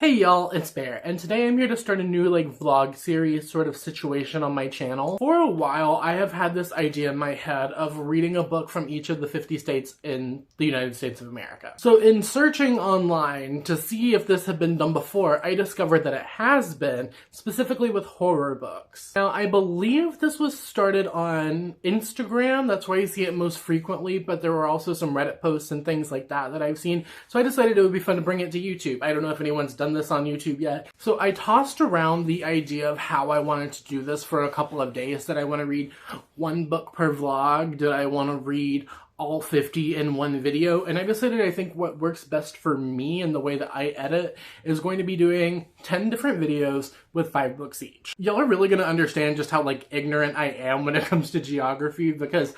Hey y'all, it's Bear, and today I'm here to start a new vlog series sort of situation on my channel. For a while, I have had this idea in my head of reading a book from each of the 50 states in the United States of America. So in searching online to see if this had been done before, I discovered that it has been, specifically with horror books. Now, I believe this was started on Instagram, that's where I see it most frequently, but there were also some Reddit posts and things like that that I've seen, so I decided it would be fun to bring it to YouTube. I don't know if anyone's done this on YouTube yet. So I tossed around the idea of how I wanted to do this for a couple of days. Did I want to read one book per vlog? Did I want to read all 50 in one video? And I decided I think what works best for me and the way that I edit is going to be doing 10 different videos with 5 books each. Y'all are really going to understand just how ignorant I am when it comes to geography, because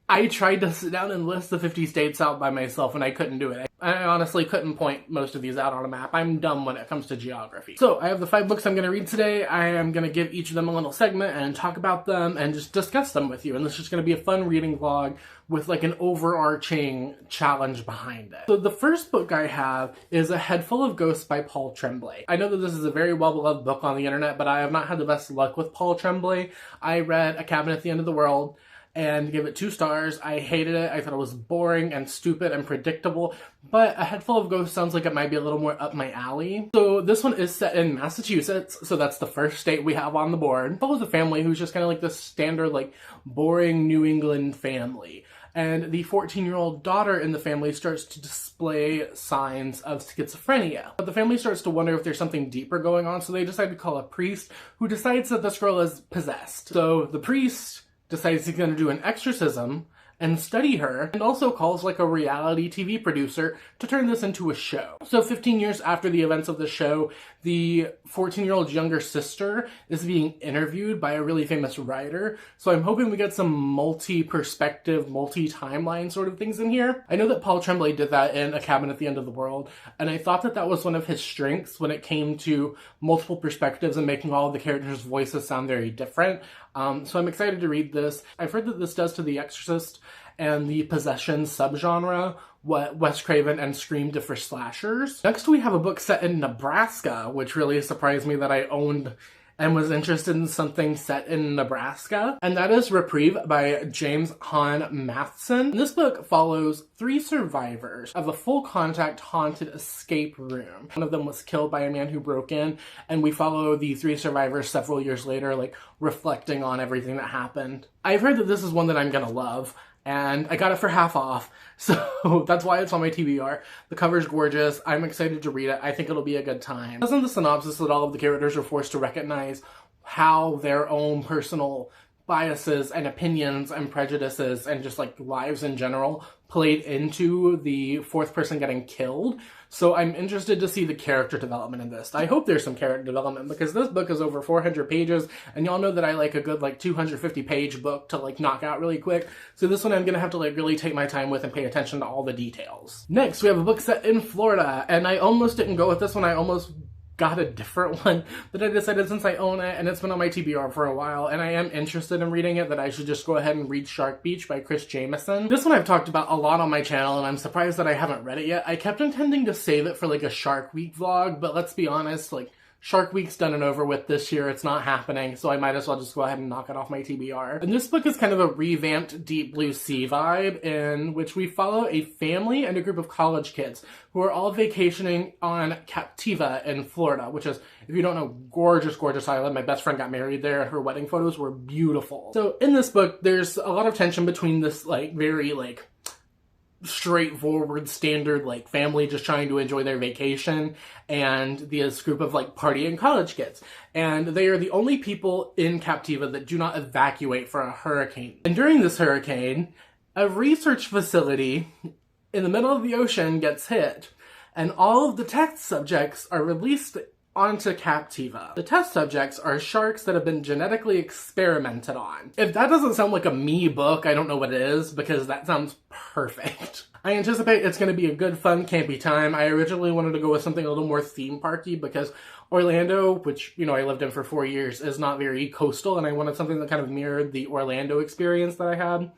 I tried to sit down and list the 50 states out by myself and I couldn't do it. I honestly couldn't point most of these out on a map. I'm dumb when it comes to geography. So I have the 5 books I'm going to read today. I am going to give each of them a little segment and talk about them and just discuss them with you. And this is just going to be a fun reading vlog with an overarching challenge behind it. So the first book I have is A Head Full of Ghosts by Paul Tremblay. I know that this is a very well-beloved book on the internet, but I have not had the best luck with Paul Tremblay. I read A Cabin at the End of the World and give it 2 stars. I hated it. I thought it was boring and stupid and predictable, but A Head Full of Ghosts sounds like it might be a little more up my alley. So this one is set in Massachusetts, so that's the first state we have on the board. It follows a family who's just kind of this standard, boring New England family. And the 14-year-old daughter in the family starts to display signs of schizophrenia. But the family starts to wonder if there's something deeper going on, so they decide to call a priest who decides that this girl is possessed. So the priest decides he's going to do an exorcism and study her, and also calls a reality TV producer to turn this into a show. So 15 years after the events of the show, the 14-year-old's younger sister is being interviewed by a really famous writer. So I'm hoping we get some multi-perspective, multi-timeline sort of things in here. I know that Paul Tremblay did that in A Cabin at the End of the World, and I thought that that was one of his strengths when it came to multiple perspectives and making all of the characters' voices sound very different. So I'm excited to read this. I've heard that this does to The Exorcist and the possession subgenre what Wes Craven and Scream did for slashers. Next we have a book set in Nebraska, which really surprised me that I owned and was interested in something set in Nebraska, and that is Reprieve by James Hahn Matheson. This book follows 3 survivors of a full-contact haunted escape room. One of them was killed by a man who broke in, and we follow the 3 survivors several years later, reflecting on everything that happened. I've heard that this is one that I'm gonna love, and I got it for half off, so that's why it's on my TBR. The cover's gorgeous. I'm excited to read it. I think it'll be a good time. Doesn't the synopsis that all of the characters are forced to recognize how their own personal biases and opinions and prejudices and just lives in general played into the 4th person getting killed. So I'm interested to see the character development in this. I hope there's some character development because this book is over 400 pages and y'all know that I like a good 250 page book to knock out really quick. So this one I'm gonna have to really take my time with and pay attention to all the details. Next we have a book set in Florida, and I almost didn't go with this one. I almost got a different one, but I decided since I own it and it's been on my TBR for a while and I am interested in reading it that I should just go ahead and read Shark Beach by Chris Jameson. This one I've talked about a lot on my channel and I'm surprised that I haven't read it yet. I kept intending to save it for a Shark Week vlog, but let's be honest, Shark Week's done and over with this year. It's not happening, so I might as well just go ahead and knock it off my TBR. And this book is kind of a revamped Deep Blue Sea vibe in which we follow a family and a group of college kids who are all vacationing on Captiva in Florida, which is, if you don't know, gorgeous, gorgeous island. My best friend got married there. Her wedding photos were beautiful. So in this book, there's a lot of tension between this very straightforward standard family just trying to enjoy their vacation and this group of partying college kids, and they are the only people in Captiva that do not evacuate for a hurricane. And during this hurricane, a research facility in the middle of the ocean gets hit and all of the test subjects are released onto Captiva. The test subjects are sharks that have been genetically experimented on. If that doesn't sound like a me book, I don't know what it is, because that sounds perfect. I anticipate it's going to be a good, fun, campy time. I originally wanted to go with something a little more theme parky because Orlando, which, I lived in for 4 years, is not very coastal, and I wanted something that kind of mirrored the Orlando experience that I had.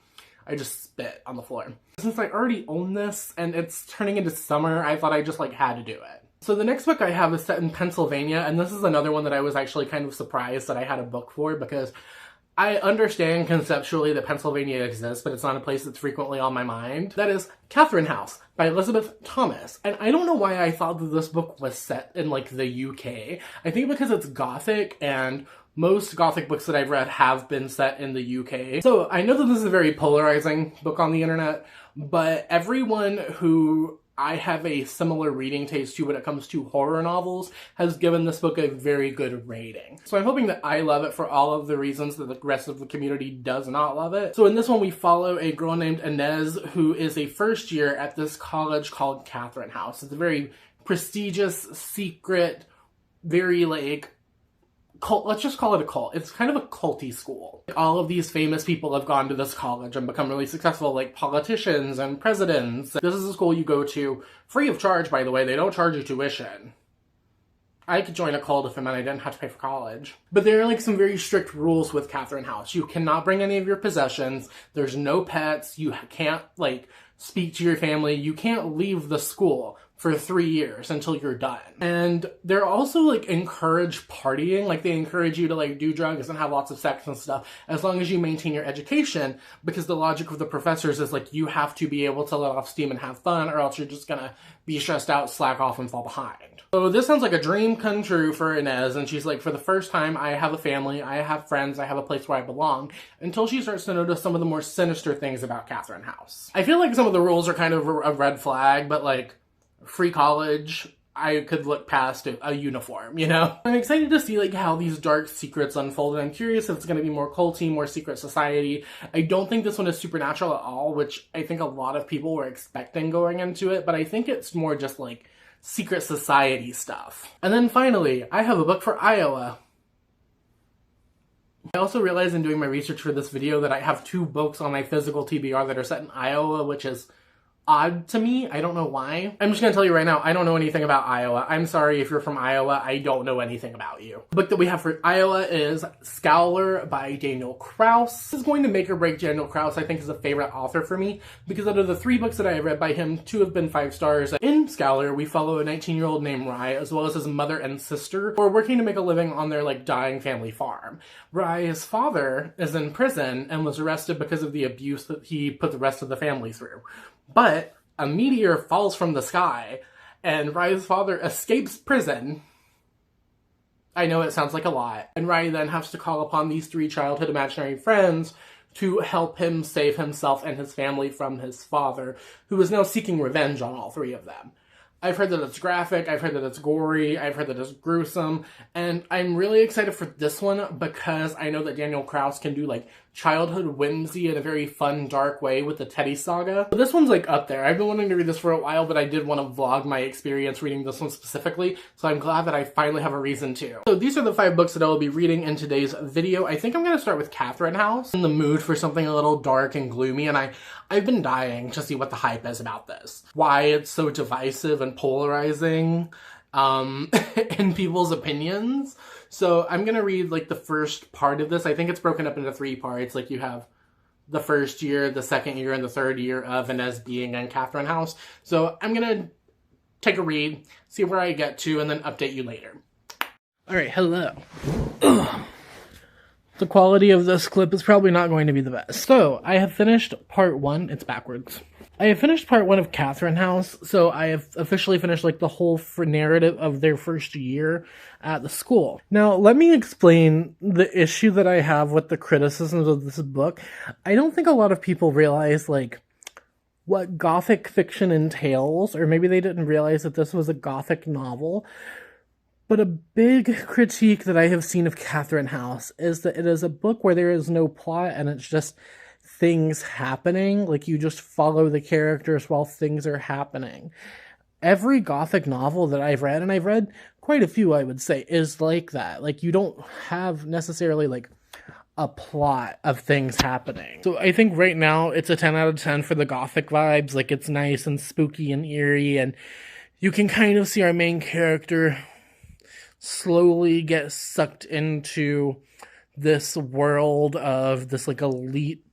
I just spit on the floor. Since I already own this and it's turning into summer, I thought I just had to do it. So the next book I have is set in Pennsylvania, and this is another one that I was actually kind of surprised that I had a book for, because I understand conceptually that Pennsylvania exists, but it's not a place that's frequently on my mind. That is Catherine House by Elizabeth Thomas. And I don't know why I thought that this book was set in, like, the UK. I think because it's Gothic, and most Gothic books that I've read have been set in the UK. So I know that this is a very polarizing book on the internet, but everyone who I have a similar reading taste to when it comes to horror novels has given this book a very good rating. So I'm hoping that I love it for all of the reasons that the rest of the community does not love it. So in this one, we follow a girl named Inez who is a first year at this college called Catherine House. It's a very prestigious, secret, very, like, cult, let's just call it a cult. It's kind of a culty school. All of these famous people have gone to this college and become really successful, like politicians and presidents. This is a school you go to free of charge, by the way. They don't charge you tuition. I could join a cult if it meant I didn't have to pay for college. But there are, like, some very strict rules with Catherine House. You cannot bring any of your possessions. There's no pets. You can't, like, speak to your family. You can't leave the school for 3 years until you're done. And they're also, like, encourage partying. Like, they encourage you to, like, do drugs and have lots of sex and stuff as long as you maintain your education, because the logic of the professors is, like, you have to be able to let off steam and have fun, or else you're just gonna be stressed out, slack off, and fall behind. So this sounds like a dream come true for Inez, and she's like, for the first time, I have a family, I have friends, I have a place where I belong, until she starts to notice some of the more sinister things about Catherine House. I feel like some of the rules are kind of a red flag, but, like, free college, I could look past a uniform, you know? I'm excited to see, like, how these dark secrets unfold, and I'm curious if it's going to be more culty, more secret society. I don't think this one is supernatural at all, which I think a lot of people were expecting going into it, but I think it's more just, like, secret society stuff. And then finally, I have a book for Iowa. I also realized in doing my research for this video that I have 2 books on my physical TBR that are set in Iowa, which is odd to me. I don't know why. I'm just gonna tell you right now, I don't know anything about Iowa. I'm sorry if you're from Iowa, I don't know anything about you. The book that we have for Iowa is Scowler by Daniel Kraus. This is going to make or break Daniel Kraus. I think is a favorite author for me, because out of the 3 books that I have read by him, 2 have been 5 stars. In Scowler, we follow a 19-year-old named Rye, as well as his mother and sister, who are working to make a living on their, like, dying family farm. Rye's father is in prison and was arrested because of the abuse that he put the rest of the family through. But a meteor falls from the sky, and Rye's father escapes prison. I know it sounds like a lot. And Rye then has to call upon these 3 childhood imaginary friends to help him save himself and his family from his father, who is now seeking revenge on all 3 of them. I've heard that it's graphic, I've heard that it's gory, I've heard that it's gruesome, and I'm really excited for this one because I know that Daniel Kraus can do, like, childhood whimsy in a very fun, dark way with the Teddy Saga. But this one's, like, up there. I've been wanting to read this for a while, but I did want to vlog my experience reading this one specifically, so I'm glad that I finally have a reason to. So these are the 5 books that I will be reading in today's video. I think I'm going to start with Catherine House. I'm in the mood for something a little dark and gloomy, and I've been dying to see what the hype is about this. Why it's so divisive and polarizing in people's opinions. So I'm gonna read, like, the first part of this. I think it's broken up into 3 parts. Like, you have the first year, the second year, and the third year of Inez being in Catherine House. So I'm gonna take a read, see where I get to, and then update you later. Alright, hello. The quality of this clip is probably not going to be the best. So, I have finished part 1. It's backwards. I have finished part 1 of Catherine House, so I have officially finished, like, the whole narrative of their first year at the school. Now, let me explain the issue that I have with the criticisms of this book. I don't think a lot of people realize, like, what Gothic fiction entails, or maybe they didn't realize that this was a Gothic novel. But a big critique that I have seen of Catherine House is that it is a book where there is no plot and it's just things happening. Like, you just follow the characters while things are happening. Every Gothic novel that I've read, and I've read quite a few, I would say, is like that. Like, you don't have necessarily, like, a plot of things happening. So I think right now it's a 10 out of 10 for the Gothic vibes. Like, it's nice and spooky and eerie, and you can kind of see our main character slowly get sucked into this world of this, like, elite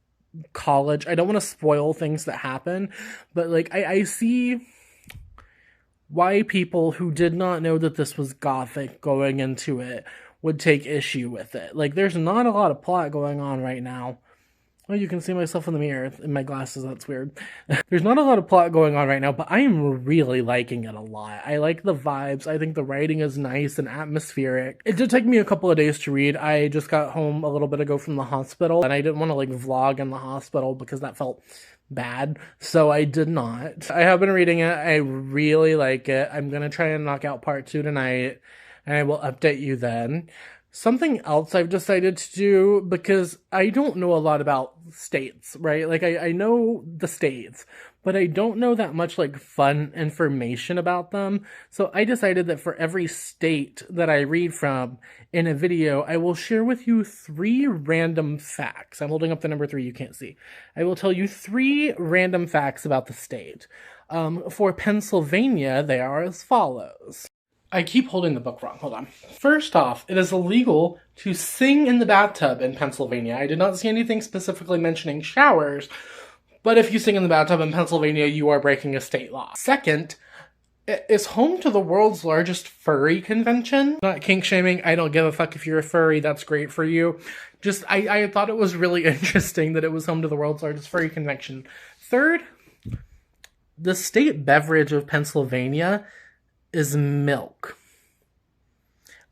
college. I don't want to spoil things that happen, but, like, I see why people who did not know that this was Gothic going into it would take issue with it. Like, there's not a lot of plot going on right now. Oh, you can see myself in the mirror in my glasses. That's weird. There's not a lot of plot going on right now, but I am really liking it a lot. I like the vibes. I think the writing is nice and atmospheric. It did take me a couple of days to read. I just got home a little bit ago from the hospital, and I didn't want to like vlog in the hospital because that felt bad, so I did not. I have been reading it. I really like it. I'm gonna try and knock out part 2 tonight, and I will update you then. Something else I've decided to do, because I don't know a lot about states, right? Like, I know the states, but I don't know that much, like, fun information about them. So I decided that for every state that I read from in a video, I will share with you 3 random facts. I'm holding up the number 3, you can't see. I will tell you 3 random facts about the state. For Pennsylvania, they are as follows. I keep holding the book wrong. Hold on. First off, it is illegal to sing in the bathtub in Pennsylvania. I did not see anything specifically mentioning showers, but if you sing in the bathtub in Pennsylvania, you are breaking a state law. Second, it is home to the world's largest furry convention. Not kink shaming. I don't give a fuck if you're a furry. That's great for you. Just, I thought it was really interesting that it was home to the world's largest furry convention. Third, the state beverage of Pennsylvania is milk.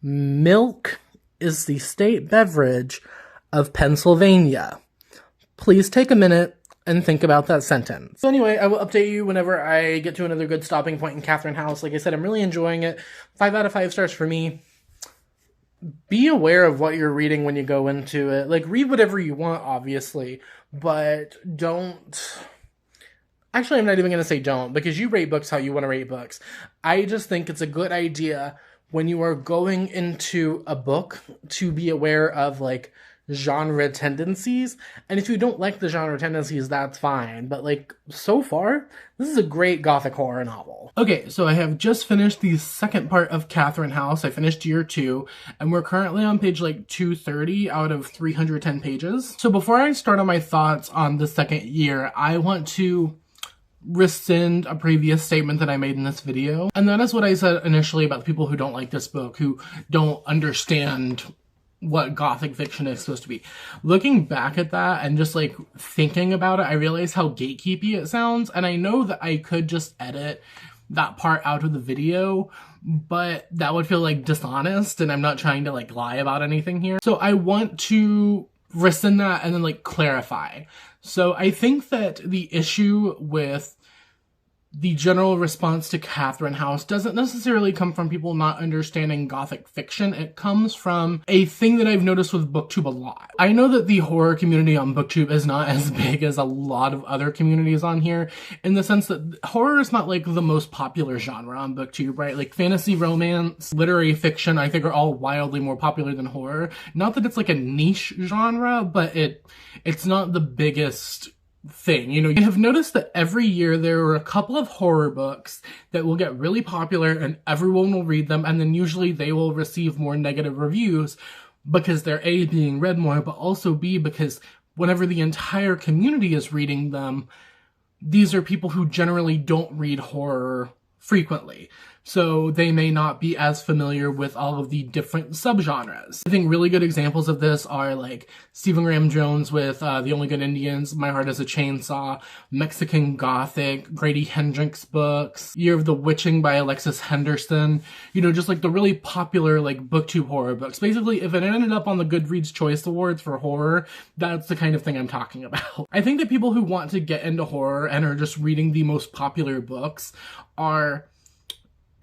Milk is the state beverage of Pennsylvania. Please take a minute and think about that sentence. So anyway, I will update you whenever I get to another good stopping point in Catherine House. Like I said, I'm really enjoying it. 5 out of 5 stars for me. Be aware of what you're reading when you go into it. Like, read whatever you want, obviously, but don't... Actually, I'm not even going to say don't, because you rate books how you want to rate books. I just think it's a good idea when you are going into a book to be aware of, like, genre tendencies. And if you don't like the genre tendencies, that's fine. But, like, so far, this is a great Gothic horror novel. Okay, so I have just finished the second part of Catherine House. I finished year 2, and we're currently on page, like, 230 out of 310 pages. So before I start on my thoughts on the second year, I want to rescind a previous statement that I made in this video. And that is what I said initially about the people who don't like this book, who don't understand what Gothic fiction is supposed to be. Looking back at that and just like thinking about it, I realized how gatekeepy it sounds. And I know that I could just edit that part out of the video, but that would feel like dishonest, and I'm not trying to like lie about anything here. So I want to rescind that and then like clarify. So I think that the issue with the general response to Catherine House doesn't necessarily come from people not understanding Gothic fiction. It comes from a thing that I've noticed with BookTube a lot. I know that the horror community on BookTube is not as big as a lot of other communities on here, in the sense that horror is not like the most popular genre on BookTube, right? Like fantasy, romance, literary fiction, I think are all wildly more popular than horror. Not that it's like a niche genre, but it's not the biggest thing. You know, you have noticed that every year there are a couple of horror books that will get really popular and everyone will read them, and then usually they will receive more negative reviews because they're A, being read more, but also B, because whenever the entire community is reading them, these are people who generally don't read horror frequently. So they may not be as familiar with all of the different subgenres. I think really good examples of this are like Stephen Graham Jones with The Only Good Indians, My Heart is a Chainsaw, Mexican Gothic, Grady Hendrix books, Year of the Witching by Alexis Henderson. You know, just like the really popular like BookTube horror books. Basically, if it ended up on the Goodreads Choice Awards for horror, that's the kind of thing I'm talking about. I think that people who want to get into horror and are just reading the most popular books are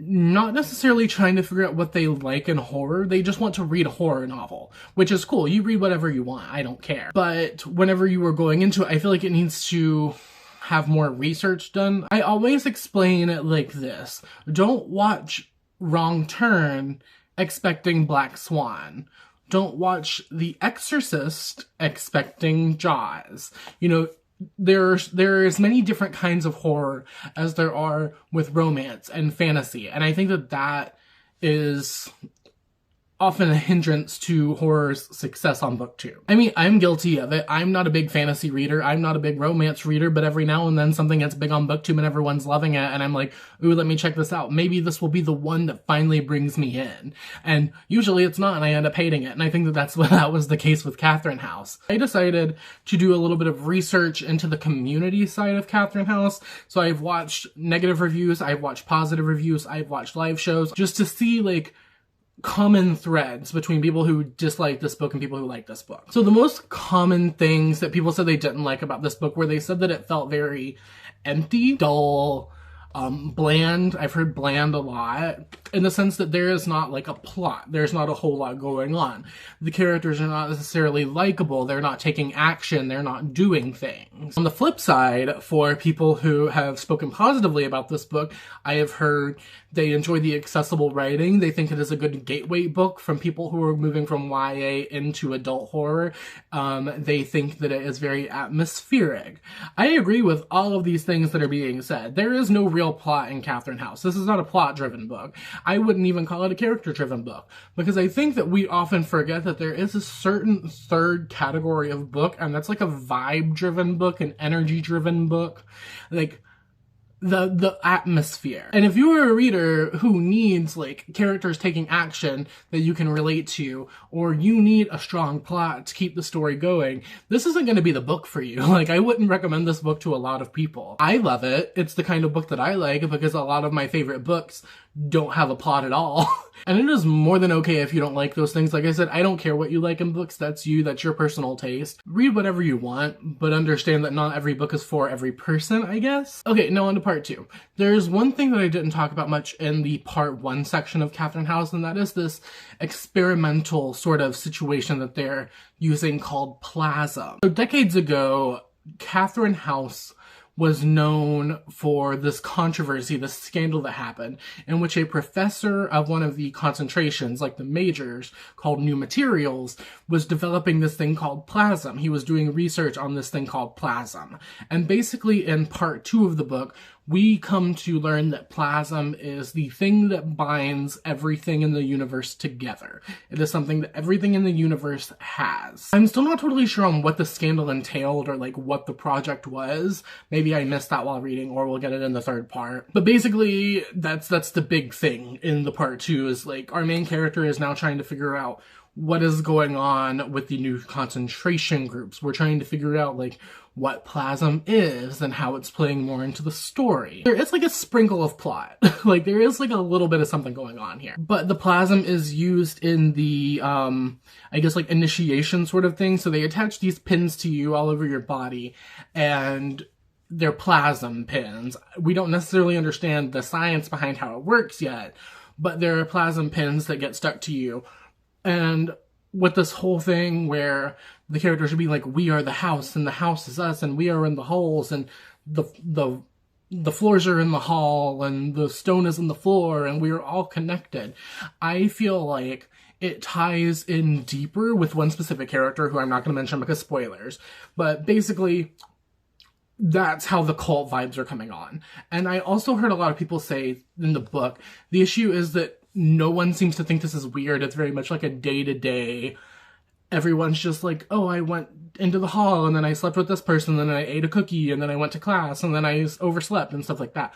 not necessarily trying to figure out what they like in horror. They just want to read a horror novel, which is cool. You read whatever you want. I don't care. But whenever you are going into it, I feel like it needs to have more research done. I always explain it like this. Don't watch Wrong Turn expecting Black Swan. Don't watch The Exorcist expecting Jaws. You know, there's many different kinds of horror as there are with romance and fantasy. And I think that that is often a hindrance to horror's success on book 2. I mean, I'm guilty of it. I'm not a big fantasy reader. I'm not a big romance reader, but every now and then something gets big on book 2 and everyone's loving it, and I'm like, ooh, let me check this out. Maybe this will be the one that finally brings me in. And usually it's not, and I end up hating it. And I think that that was the case with Catherine House. I decided to do a little bit of research into the community side of Catherine House. So I've watched negative reviews, I've watched positive reviews, I've watched live shows, just to see, like, common threads between people who dislike this book and people who like this book. So the most common things that people said they didn't like about this book were they said that it felt very empty, dull, bland. I've heard bland a lot, in the sense that there is not like a plot. There's not a whole lot going on. The characters are not necessarily likable. They're not taking action. They're not doing things. On the flip side, for people who have spoken positively about this book, I have heard they enjoy the accessible writing. They think it is a good gateway book from people who are moving from YA into adult horror. They think that it is very atmospheric. I agree with all of these things that are being said. There is no real plot in Catherine House. This is not a plot-driven book. I wouldn't even call it a character-driven book, because I think that we often forget that there is a certain third category of book, and that's like a vibe-driven book, an energy-driven book. Like, the atmosphere. And if you are a reader who needs, like, characters taking action that you can relate to, or you need a strong plot to keep the story going, this isn't going to be the book for you. Like, I wouldn't recommend this book to a lot of people. I love it. It's the kind of book that I like, because a lot of my favorite books don't have a plot at all. And it is more than okay if you don't like those things. Like I said, I don't care what you like in books. That's you. That's your personal taste. Read whatever you want, but understand that not every book is for every person, I guess. Okay, now on to part 2. There's one thing that I didn't talk about much in the part 1 section of Catherine House, and that is this experimental sort of situation that they're using called plasm. So decades ago, Catherine House was known for this controversy, this scandal that happened, in which a professor of one of the concentrations, like the majors, called New Materials, was developing this thing called plasm. He was doing research on this thing called plasm. And basically in part 2 of the book, we come to learn that plasm is the thing that binds everything in the universe together. It is something that everything in the universe has. I'm still not totally sure on what the scandal entailed, or like what the project was. Maybe I missed that while reading, or we'll get it in the third part. But basically, that's the big thing in the part 2, is like our main character is now trying to figure out what is going on with the new concentration groups. We're trying to figure out, like, what plasm is and how it's playing more into the story. There is like a sprinkle of plot. Like, there is like a little bit of something going on here. But the plasm is used in the, I guess, like, initiation sort of thing. So they attach these pins to you all over your body, and they're plasm pins. We don't necessarily understand the science behind how it works yet, but there are plasm pins that get stuck to you. And with this whole thing where the characters should be like, we are the house, and the house is us, and we are in the halls, and the floors are in the hall, and the stone is in the floor, and we are all connected. I feel like it ties in deeper with one specific character who I'm not going to mention because spoilers. But basically, that's how the cult vibes are coming on. And I also heard a lot of people say in the book, the issue is that no one seems to think this is weird. It's very much like a day-to-day. Everyone's just like, oh, I went into the hall, and then I slept with this person, and then I ate a cookie, and then I went to class, and then I overslept, and stuff like that.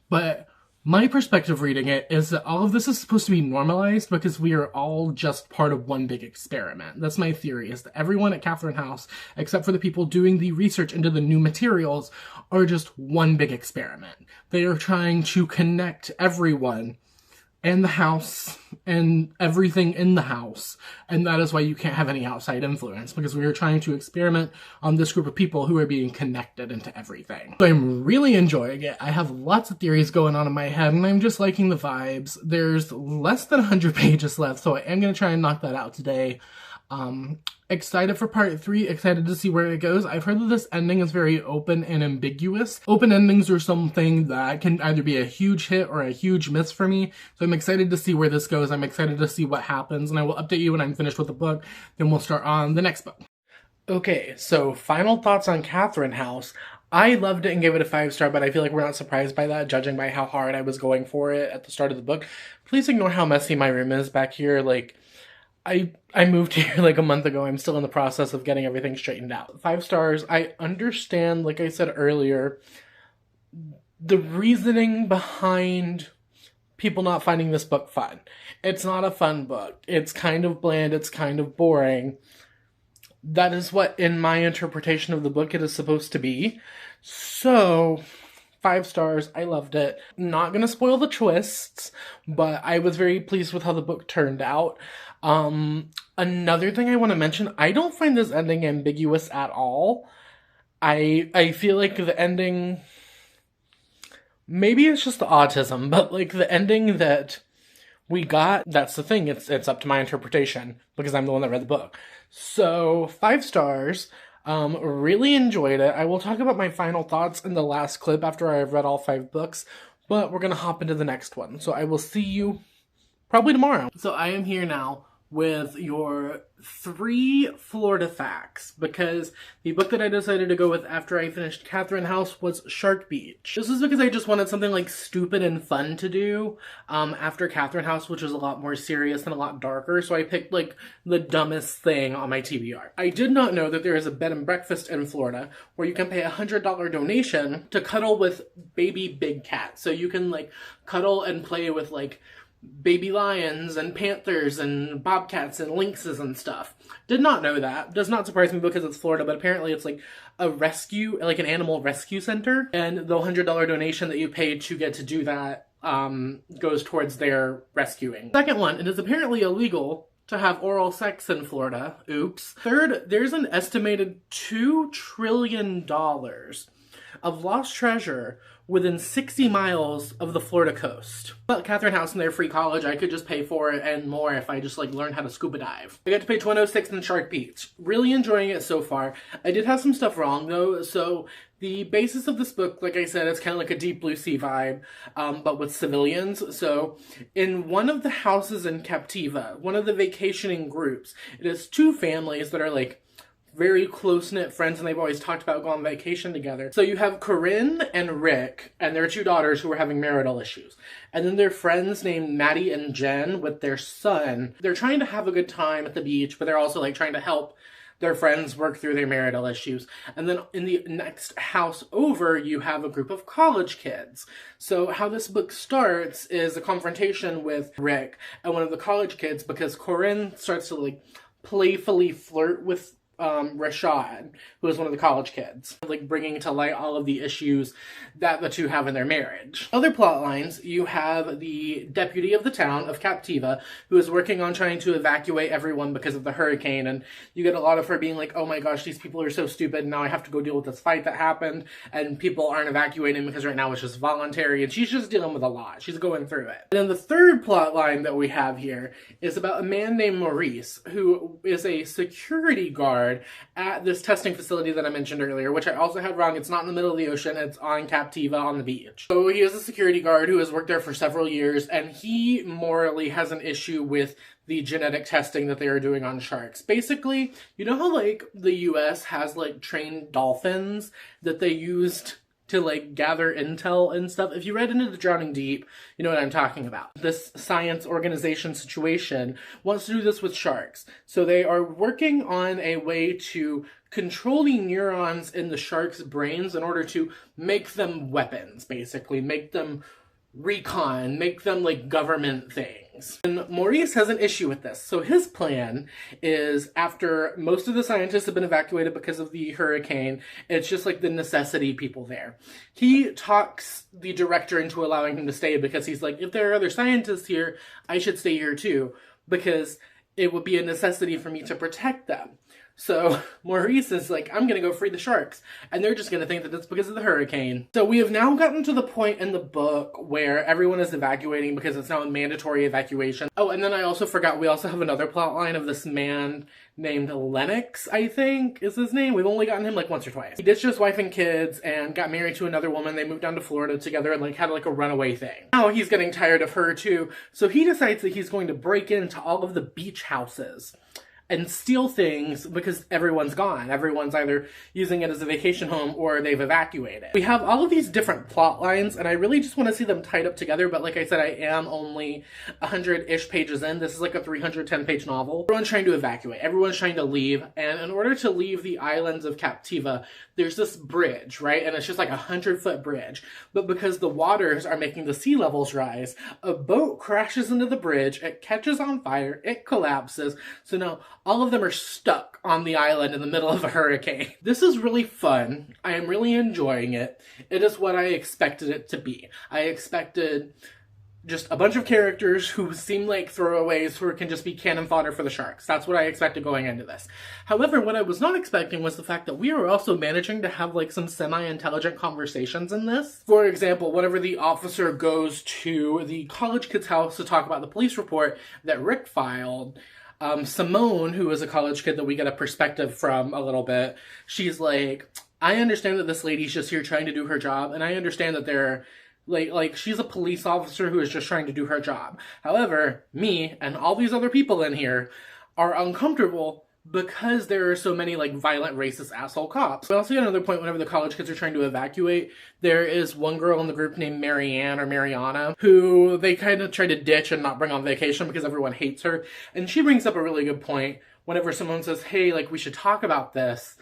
But my perspective reading it is that all of this is supposed to be normalized because we are all just part of one big experiment. That's my theory, is that everyone at Catherine House, except for the people doing the research into the new materials, are just one big experiment. They are trying to connect everyone and the house and everything in the house. And that is why you can't have any outside influence, because we are trying to experiment on this group of people who are being connected into everything. So I'm really enjoying it. I have lots of theories going on in my head, and I'm just liking the vibes. There's less than 100 pages left, so I am going to try and knock that out today. Excited for part 3, excited to see where it goes. I've heard that this ending is very open and ambiguous. Open endings are something that can either be a huge hit or a huge miss for me. So I'm excited to see where this goes. I'm excited to see what happens, and I will update you when I'm finished with the book. Then we'll start on the next book. Okay, so final thoughts on Catherine House. I loved it and gave it a 5-star, but I feel like we're not surprised by that, judging by how hard I was going for it at the start of the book. Please ignore how messy my room is back here. Like, I moved here like a month ago. I'm still in the process of getting everything straightened out. 5 stars. I understand, like I said earlier, the reasoning behind people not finding this book fun. It's not a fun book. It's kind of bland. It's kind of boring. That is what, in my interpretation of the book, it is supposed to be. So, 5 stars. I loved it. Not gonna spoil the twists, but I was very pleased with how the book turned out. Another thing I want to mention, I don't find this ending ambiguous at all. I feel like the ending, maybe it's just the autism, but like the ending that we got, that's the thing. It's up to my interpretation because I'm the one that read the book. So 5 stars. Really enjoyed it. I will talk about my final thoughts in the last clip after I've read all 5 books, but we're gonna hop into the next one. So I will see you probably tomorrow. So I am here now with your 3 Florida facts, because the book that I decided to go with after I finished Catherine House was Shark Beach. This was because I just wanted something like stupid and fun to do after Catherine House, which was a lot more serious and a lot darker, so I picked like the dumbest thing on my TBR. I did not know that there is a bed and breakfast in Florida where you can pay a $100 donation to cuddle with baby big cats. So you can like cuddle and play with like baby lions and panthers and bobcats and lynxes and stuff. Did not know that. Does not surprise me because it's Florida, but apparently it's like a rescue, like an animal rescue center, and the $100 donation that you pay to get to do that goes towards their rescuing. Second one, it is apparently illegal to have oral sex in Florida. Oops. Third, there's an estimated $2 trillion of lost treasure within 60 miles of the Florida coast. But Catherine House and their free college, I could just pay for it and more if I just like learned how to scuba dive. I got to page 106 in Shark Beach. Really enjoying it so far. I did have some stuff wrong though, so the basis of this book, like I said, it's kind of like a Deep Blue Sea vibe, but with civilians. So in one of the houses in Captiva, one of the vacationing groups, it is 2 families that are like very close-knit friends, and they've always talked about going on vacation together. So you have Corinne and Rick and their 2 daughters who are having marital issues. And then their friends named Maddie and Jen with their son. They're trying to have a good time at the beach, but they're also like trying to help their friends work through their marital issues. And then in the next house over, you have a group of college kids. So how this book starts is a confrontation with Rick and one of the college kids, because Corinne starts to like playfully flirt with Rashad, who is one of the college kids, like bringing to light all of the issues that the 2 have in their marriage. Other plot lines, you have the deputy of the town of Captiva, who is working on trying to evacuate everyone because of the hurricane, and you get a lot of her being like, oh my gosh, these people are so stupid, now I have to go deal with this fight that happened, and people aren't evacuating because right now it's just voluntary, and she's just dealing with a lot. She's going through it. And then the third plot line that we have here is about a man named Maurice, who is a security guard at this testing facility that I mentioned earlier, which I also had wrong. It's not in the middle of the ocean. It's on Captiva on the beach. So he is a security guard who has worked there for several years, and he morally has an issue with the genetic testing that they are doing on sharks. Basically, you know how like the US has like trained dolphins that they used to like gather intel and stuff? If you read Into the Drowning Deep, you know what I'm talking about. This science organization situation wants to do this with sharks. So they are working on a way to control the neurons in the sharks' brains in order to make them weapons, basically. Make them recon, make them like government things. And Maurice has an issue with this. So his plan is, after most of the scientists have been evacuated because of the hurricane, it's just like the necessity people there. He talks the director into allowing him to stay because he's like, if there are other scientists here, I should stay here too, because it would be a necessity for me to protect them. So Maurice is like, I'm gonna go free the sharks. And they're just gonna think that it's because of the hurricane. So we have now gotten to the point in the book where everyone is evacuating because it's now a mandatory evacuation. Oh, and then I also forgot, we also have another plot line of this man named Lennox, I think is his name. We've only gotten him like once or twice. He ditched his wife and kids and got married to another woman. They moved down to Florida together and like had like a runaway thing. Now he's getting tired of her too. So he decides that he's going to break into all of the beach houses and steal things because everyone's gone. Everyone's either using it as a vacation home or they've evacuated. We have all of these different plot lines, and I really just want to see them tied up together, but like I said, I am only 100-ish pages in. This is like a 310-page novel. Everyone's trying to evacuate. Everyone's trying to leave, and in order to leave the islands of Captiva, there's this bridge, right? And it's just like a 100-foot bridge. But because the waters are making the sea levels rise, a boat crashes into the bridge, it catches on fire, it collapses, so now all of them are stuck on the island in the middle of a hurricane. This is really fun. I am really enjoying it. It is what I expected it to be. I expected just a bunch of characters who seem like throwaways who can just be cannon fodder for the sharks. That's what I expected going into this. However, what I was not expecting was the fact that we are also managing to have like some semi-intelligent conversations in this. For example, whenever the officer goes to the college kid's house to talk about the police report that Rick filed, Simone, who is a college kid that we get a perspective from a little bit, she's like, I understand that this lady's just here trying to do her job, and I understand that they're like she's a police officer who is just trying to do her job. However, me and all these other people in here are uncomfortable because there are so many like violent racist asshole cops. We also get another point whenever the college kids are trying to evacuate. There is one girl in the group named Marianne or Mariana who they kind of try to ditch and not bring on vacation because everyone hates her. And she brings up a really good point whenever someone says, hey, like we should talk about this.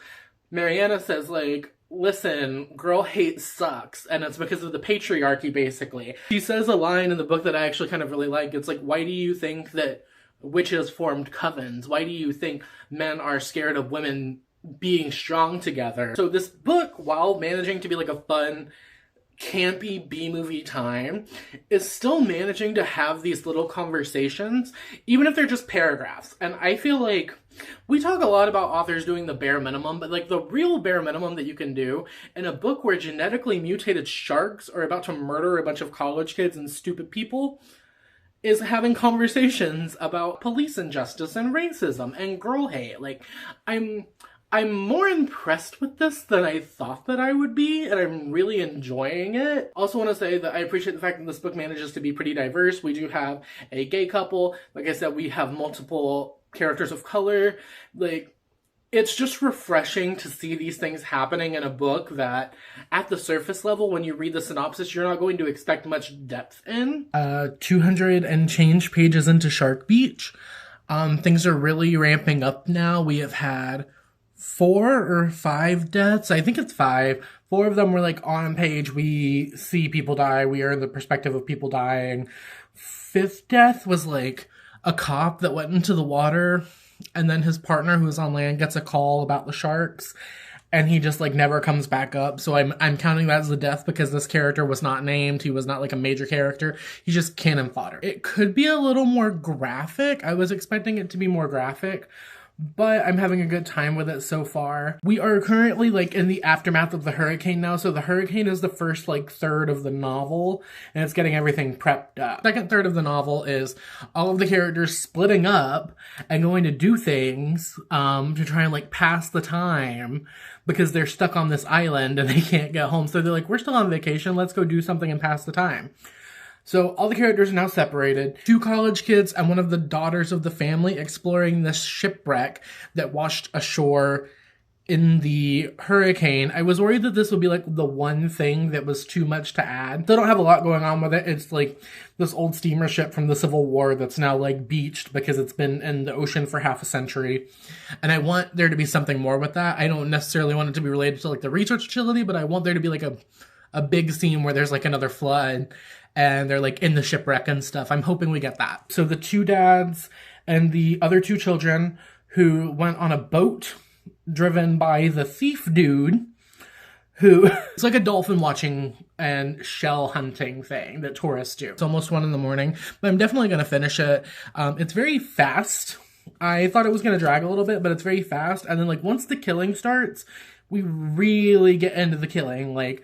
Mariana says like, listen, girl hate sucks, and it's because of the patriarchy, basically. She says a line in the book that I actually kind of really like. It's like, why do you think that witches formed covens? Why do you think men are scared of women being strong together? So this book, while managing to be like a fun, campy B-movie time, is still managing to have these little conversations, even if they're just paragraphs. And I feel like we talk a lot about authors doing the bare minimum, but like the real bare minimum that you can do in a book where genetically mutated sharks are about to murder a bunch of college kids and stupid people is having conversations about police injustice and racism and girl hate. Like, I'm more impressed with this than I thought that I would be, and I'm really enjoying it. Also want to say that I appreciate the fact that this book manages to be pretty diverse. We do have a gay couple. Like I said, we have multiple characters of color. Like, it's just refreshing to see these things happening in a book that, at the surface level, when you read the synopsis, you're not going to expect much depth in. 200 and change pages into Shark Beach. Things are really ramping up now. We have had 4 or 5 deaths. I think it's 5. 4 of them were like on page. We see people die. We are in the perspective of people dying. 5th death was like a cop that went into the water, and then his partner who was on land gets a call about the sharks, and he just like never comes back up. So I'm counting that as a death because this character was not named. He was not like a major character. He's just cannon fodder. It could be a little more graphic. I was expecting it to be more graphic, but I'm having a good time with it so far. We are currently like in the aftermath of the hurricane now. So the hurricane is the first like third of the novel, and it's getting everything prepped up. Second third of the novel is all of the characters splitting up and going to do things to try and like pass the time because they're stuck on this island and they can't get home. So they're like, we're still on vacation. Let's go do something and pass the time. So all the characters are now separated. 2 college kids and one of the daughters of the family exploring this shipwreck that washed ashore in the hurricane. I was worried that this would be like the one thing that was too much to add. They don't have a lot going on with it. It's like this old steamer ship from the Civil War that's now like beached because it's been in the ocean for half a century. And I want there to be something more with that. I don't necessarily want it to be related to like the research facility, but I want there to be like a big scene where there's like another flood and they're like in the shipwreck and stuff. I'm hoping we get that. So the 2 dads and the other 2 children who went on a boat driven by the thief dude who it's like a dolphin watching and shell hunting thing that tourists do. It's almost 1 a.m, but I'm definitely going to finish it. It's very fast. I thought it was going to drag a little bit, but it's very fast. And then like once the killing starts, we really get into the killing. Like,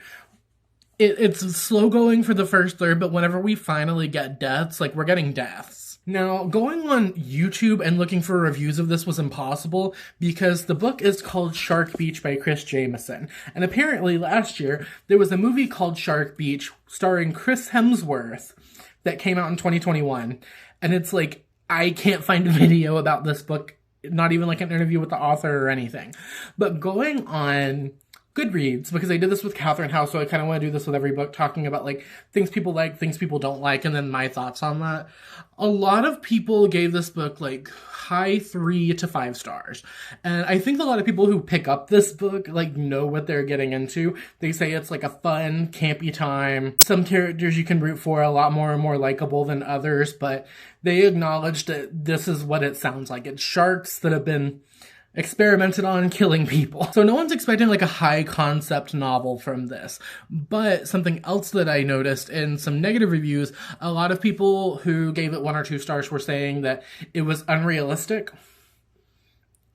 it's slow going for the first third, but whenever we finally get deaths, like, we're getting deaths. Now, going on YouTube and looking for reviews of this was impossible because the book is called Shark Beach by Chris Jameson. And apparently last year, there was a movie called Shark Beach starring Chris Hemsworth that came out in 2021. And it's like, I can't find a video about this book not even like an interview with the author or anything. But going on Goodreads, because I did this with Catherine House, so I kind of want to do this with every book, talking about like things people like, things people don't like, and then my thoughts on that. A lot of people gave this book like high 3 to 5 stars. And I think a lot of people who pick up this book like know what they're getting into. They say it's like a fun, campy time. Some characters you can root for a lot more and more likable than others, but they acknowledge that this is what it sounds like. It's sharks that have been experimented on killing people. So no one's expecting like a high concept novel from this. But something else that I noticed in some negative reviews, a lot of people who gave it 1 or 2 stars were saying that it was unrealistic.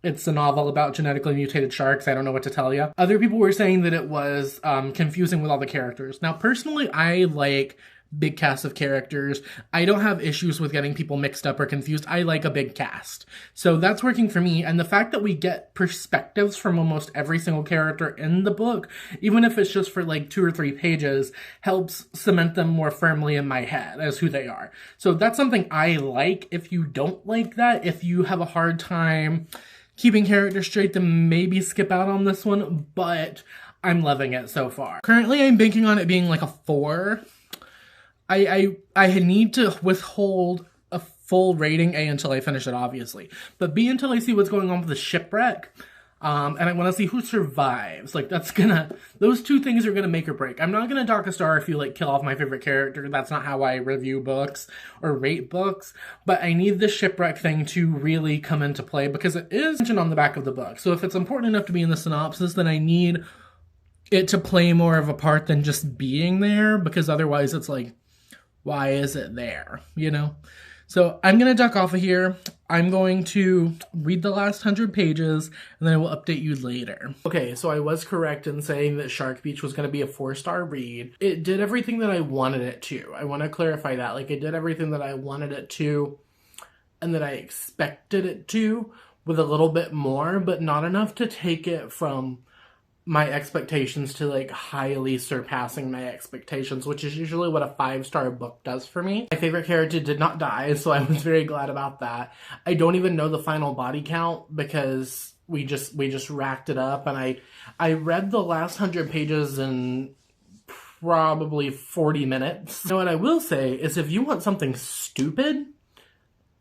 It's a novel about genetically mutated sharks. I don't know what to tell you. Other people were saying that it was confusing with all the characters. Now, personally, I like big cast of characters. I don't have issues with getting people mixed up or confused. I like a big cast. So that's working for me. And the fact that we get perspectives from almost every single character in the book, even if it's just for like 2 or 3 pages, helps cement them more firmly in my head as who they are. So that's something I like. If you don't like that, if you have a hard time keeping characters straight, then maybe skip out on this one, but I'm loving it so far. Currently, I'm banking on it being like a 4. I need to withhold a full rating A until I finish it, obviously. But B until I see what's going on with the shipwreck. And I want to see who survives. Like, those 2 things are gonna make or break. I'm not gonna dock a star if you, like, kill off my favorite character. That's not how I review books or rate books. But I need the shipwreck thing to really come into play because it is mentioned on the back of the book. So if it's important enough to be in the synopsis, then I need it to play more of a part than just being there, because otherwise it's like, why is it there, you know? So I'm going to duck off of here. I'm going to read the last 100 pages, and then I will update you later. Okay, so I was correct in saying that Shark Beach was going to be a 4-star read. It did everything that I wanted it to. I want to clarify that. Like, it did everything that I wanted it to, and that I expected it to, with a little bit more, but not enough to take it from my expectations to like highly surpassing my expectations, which is usually what a 5-star book does for me. My favorite character did not die, so I was very glad about that. I don't even know the final body count because we just racked it up, and I read the last 100 pages in probably 40 minutes. Now, what I will say is if you want something stupid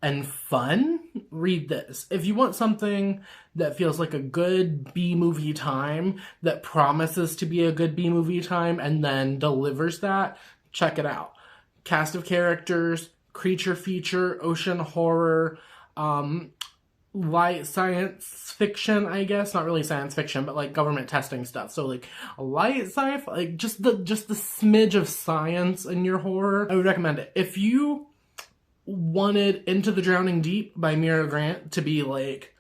and fun, read this. If you want something that feels like a good B-movie time, that promises to be a good B-movie time and then delivers that, check it out. Cast of characters, creature feature, ocean horror, light science fiction, I guess. Not really science fiction, but like government testing stuff. So like light sci-fi, like just the smidge of science in your horror. I would recommend it. If you wanted Into the Drowning Deep by Mira Grant to be like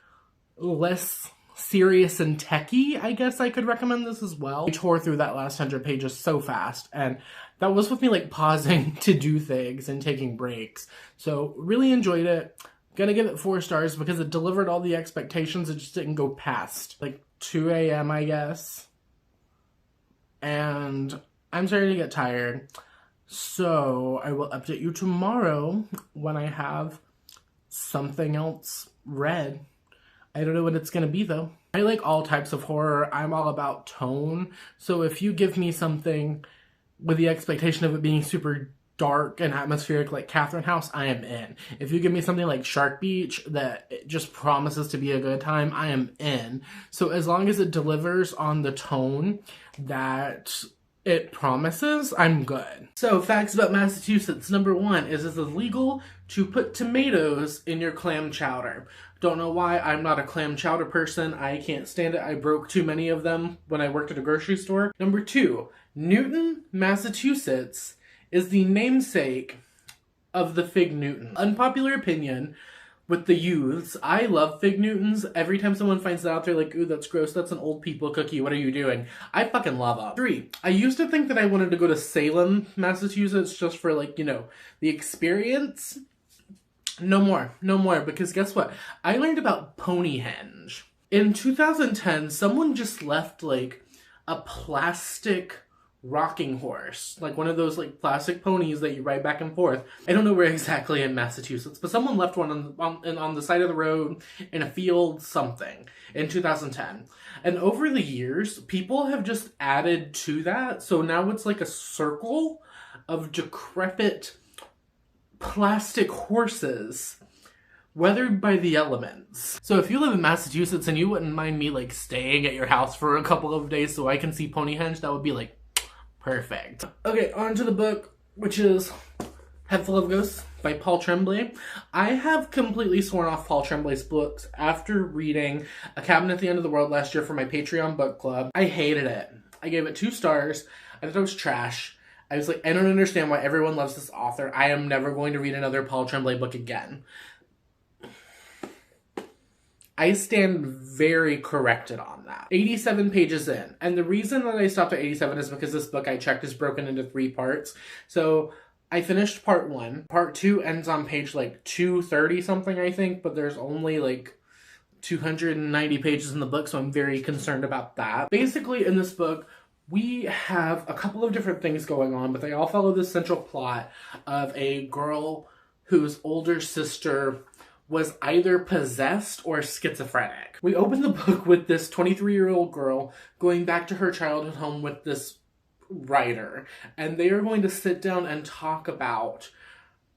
less serious and techy, I guess I could recommend this as well. I tore through that last 100 pages so fast, and that was with me like pausing to do things and taking breaks. So really enjoyed it. Gonna give it 4 stars because it delivered all the expectations. It just didn't go past like 2 a.m. I guess. And I'm starting to get tired. So I will update you tomorrow when I have something else read. I don't know what it's going to be though. I like all types of horror. I'm all about tone. So if you give me something with the expectation of it being super dark and atmospheric like Catherine House, I am in. If you give me something like Shark Beach that just promises to be a good time, I am in. So as long as it delivers on the tone that it promises, I'm good. So, facts about Massachusetts. Number 1 is it is illegal to put tomatoes in your clam chowder. Don't know why. I'm not a clam chowder person. I can't stand it. I broke too many of them when I worked at a grocery store. Number 2, Newton, Massachusetts is the namesake of the Fig Newton. Unpopular opinion with the youths. I love Fig Newtons. Every time someone finds that out, they're like, ooh, that's gross. That's an old people cookie. What are you doing? I fucking love them. 3, I used to think that I wanted to go to Salem, Massachusetts just for like, you know, the experience. No more. No more. Because guess what? I learned about Ponyhenge. In 2010, someone just left like a plastic rocking horse, like one of those like plastic ponies that you ride back and forth. I don't know where exactly in Massachusetts, but someone left one on the side of the road in a field something in 2010. And over the years, people have just added to that. So now it's like a circle of decrepit plastic horses weathered by the elements. So if you live in Massachusetts and you wouldn't mind me like staying at your house for a couple of days so I can see Ponehenge, that would be like perfect. Okay, on to the book, which is Head Full of Ghosts by Paul Tremblay. I have completely sworn off Paul Tremblay's books after reading A Cabin at the End of the World last year for my Patreon book club. I hated it. I gave it 2 stars. I thought it was trash. I was like, I don't understand why everyone loves this author. I am never going to read another Paul Tremblay book again. I stand very corrected on that. 87 pages in. And the reason that I stopped at 87 is because this book I checked is broken into 3 parts. So I finished part 1. Part 2 ends on page like 230 something, I think, but there's only like 290 pages in the book, so I'm very concerned about that. Basically, in this book, we have a couple of different things going on, but they all follow this central plot of a girl whose older sister was either possessed or schizophrenic. We open the book with this 23-year-old girl going back to her childhood home with this writer, and they are going to sit down and talk about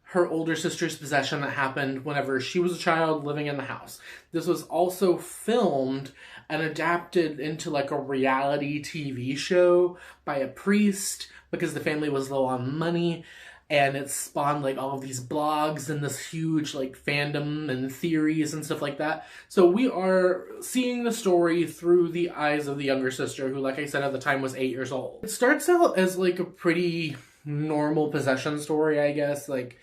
her older sister's possession that happened whenever she was a child living in the house. This was also filmed and adapted into like a reality TV show by a priest because the family was low on money. And it spawned like all of these blogs and this huge like fandom and theories and stuff like that. So we are seeing the story through the eyes of the younger sister who, like I said, at the time was 8 years old. It starts out as like a pretty normal possession story, I guess. Like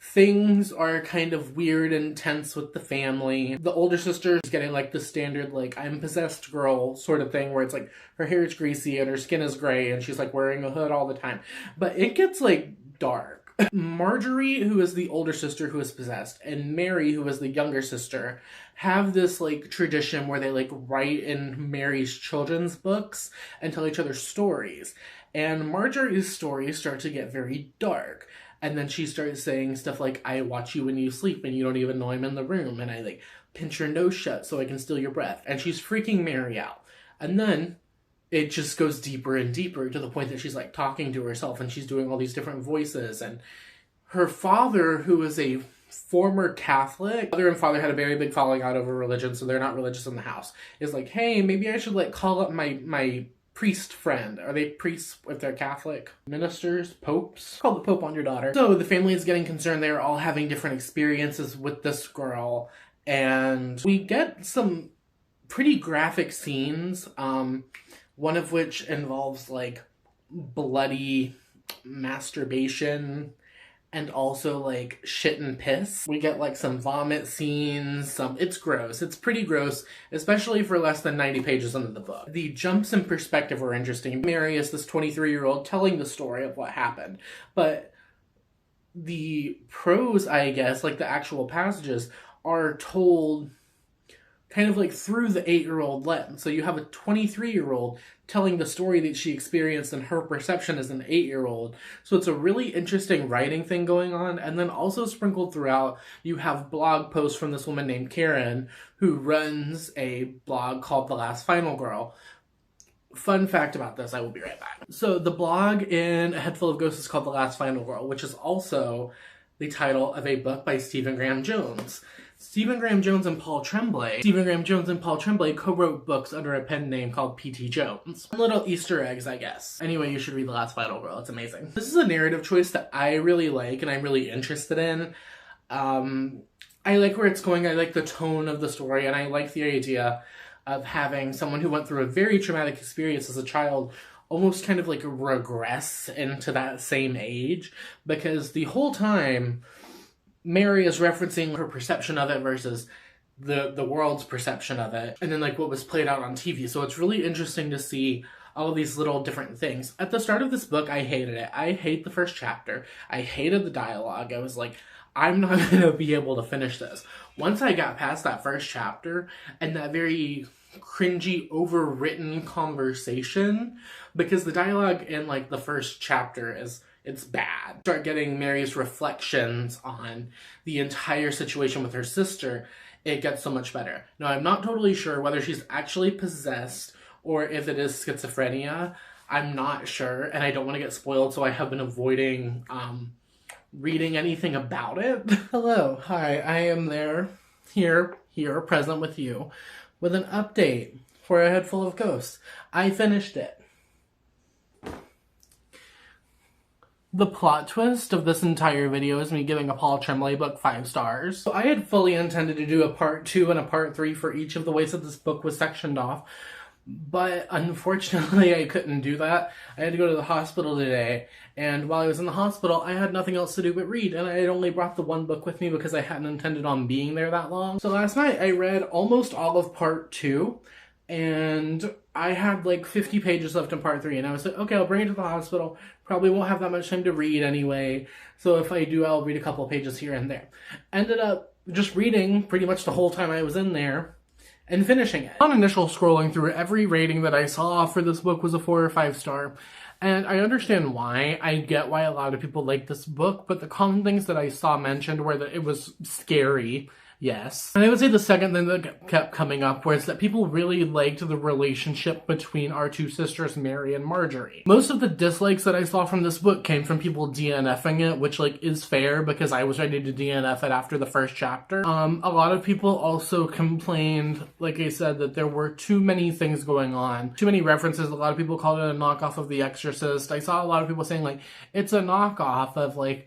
things are kind of weird and tense with the family. The older sister is getting like the standard like I'm possessed girl sort of thing where it's like her hair is greasy and her skin is gray and she's like wearing a hood all the time. But it gets like dark. Marjorie, who is the older sister who is possessed, and Mary, who is the younger sister, have this like tradition where they like write in Mary's children's books and tell each other stories. And Marjorie's stories start to get very dark. And then she starts saying stuff like, I watch you when you sleep and you don't even know I'm in the room. And I like pinch your nose shut so I can steal your breath. And she's freaking Mary out. And then it just goes deeper and deeper to the point that she's like talking to herself and she's doing all these different voices. And her father, who is a former Catholic, mother and father had a very big falling out over religion, so they're not religious in the house, is like, hey, maybe I should like call up my priest friend. Are they priests if they're Catholic? Ministers? Popes? Call the Pope on your daughter. So the family is getting concerned. They're all having different experiences with this girl. And we get some pretty graphic scenes. One of which involves like bloody masturbation and also like shit and piss. We get like some vomit scenes, it's gross. It's pretty gross, especially for less than 90 pages into the book. The jumps in perspective are interesting. Mary is this 23-year-old telling the story of what happened, but the prose, I guess, like the actual passages, are told kind of like through the 8-year-old lens. So you have a 23-year-old telling the story that she experienced and her perception as an 8-year-old. So it's a really interesting writing thing going on. And then also sprinkled throughout, you have blog posts from this woman named Karen, who runs a blog called The Last Final Girl. Fun fact about this, I will be right back. So the blog in A Head Full of Ghosts is called The Last Final Girl, which is also the title of a book by Stephen Graham Jones. Stephen Graham Jones and Paul Tremblay co-wrote books under a pen name called P.T. Jones. Little Easter eggs, I guess. Anyway, you should read The Last Final Girl. It's amazing. This is a narrative choice that I really like and I'm really interested in. I like where it's going. I like the tone of the story, and I like the idea of having someone who went through a very traumatic experience as a child almost kind of like regress into that same age, because the whole time Mary is referencing her perception of it versus the world's perception of it, and then like what was played out on TV. So it's really interesting to see all of these little different things. At the start of this book, I hated it. I hate the first chapter. I hated the dialogue. I was like, I'm not going to be able to finish this. Once I got past that first chapter and that very cringy, overwritten conversation, because the dialogue in like the first chapter it's bad. Start getting Mary's reflections on the entire situation with her sister, it gets so much better. Now, I'm not totally sure whether she's actually possessed or if it is schizophrenia. I'm not sure, and I don't want to get spoiled, so I have been avoiding reading anything about it. Hello, hi, I am there, here, present with you, with an update for A Head Full of Ghosts. I finished it. The plot twist of this entire video is me giving a Paul Tremblay book 5 stars. So I had fully intended to do a part 2 and a part 3 for each of the ways that this book was sectioned off, but unfortunately I couldn't do that. I had to go to the hospital today, and while I was in the hospital, I had nothing else to do but read, and I had only brought the one book with me because I hadn't intended on being there that long. So last night I read almost all of part 2, and I had like 50 pages left in part 3, and I was like, okay, I'll bring it to the hospital. Probably won't have that much time to read anyway, so if I do, I'll read a couple pages here and there. Ended up just reading pretty much the whole time I was in there and finishing it. On initial scrolling through, every rating that I saw for this book was a 4 or 5 star, and I understand why. I get why a lot of people like this book, but the common things that I saw mentioned were that it was scary. Yes. And I would say the second thing that kept coming up was that people really liked the relationship between our two sisters, Mary and Marjorie. Most of the dislikes that I saw from this book came from people DNFing it, which like is fair because I was ready to DNF it after the first chapter. A lot of people also complained, like I said, that there were too many things going on. Too many references. A lot of people called it a knockoff of The Exorcist. I saw a lot of people saying like, it's a knockoff of like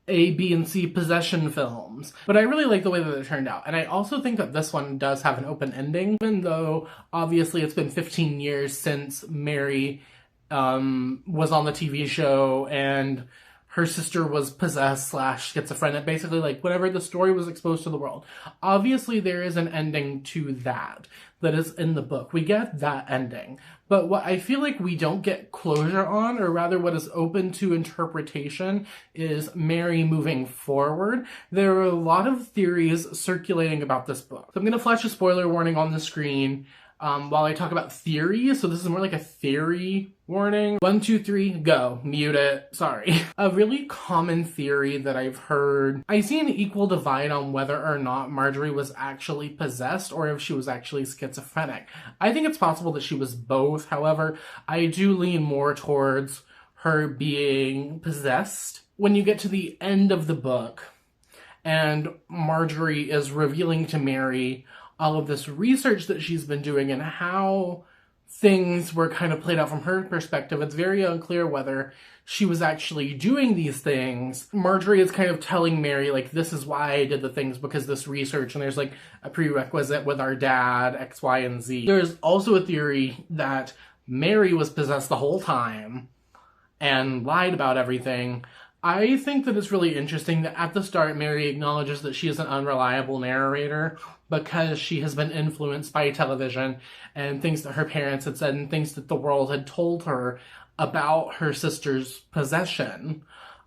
A, B, and C possession films. But I really like the way that it turned out. And I also think that this one does have an open ending, even though obviously it's been 15 years since Mary was on the TV show and her sister was possessed / schizophrenic, basically like whenever the story was exposed to the world. Obviously there is an ending to that is in the book. We get that ending. But what I feel like we don't get closure on, or rather what is open to interpretation, is Mary moving forward. There are a lot of theories circulating about this book. So I'm going to flash a spoiler warning on the screen while I talk about theories. So this is more like a theory warning. 1, 2, 3, go. Mute it. Sorry. A really common theory that I've heard, I see an equal divide on whether or not Marjorie was actually possessed or if she was actually schizophrenic. I think it's possible that she was both. However, I do lean more towards her being possessed. When you get to the end of the book and Marjorie is revealing to Mary all of this research that she's been doing and how things were kind of played out from her perspective, it's very unclear whether she was actually doing these things. Marjorie is kind of telling Mary, like, this is why I did the things, because this research, and there's like a prerequisite with our dad, X, Y, and Z. There's also a theory that Mary was possessed the whole time and lied about everything. I think that it's really interesting that at the start, Mary acknowledges that she is an unreliable narrator because she has been influenced by television and things that her parents had said and things that the world had told her about her sister's possession.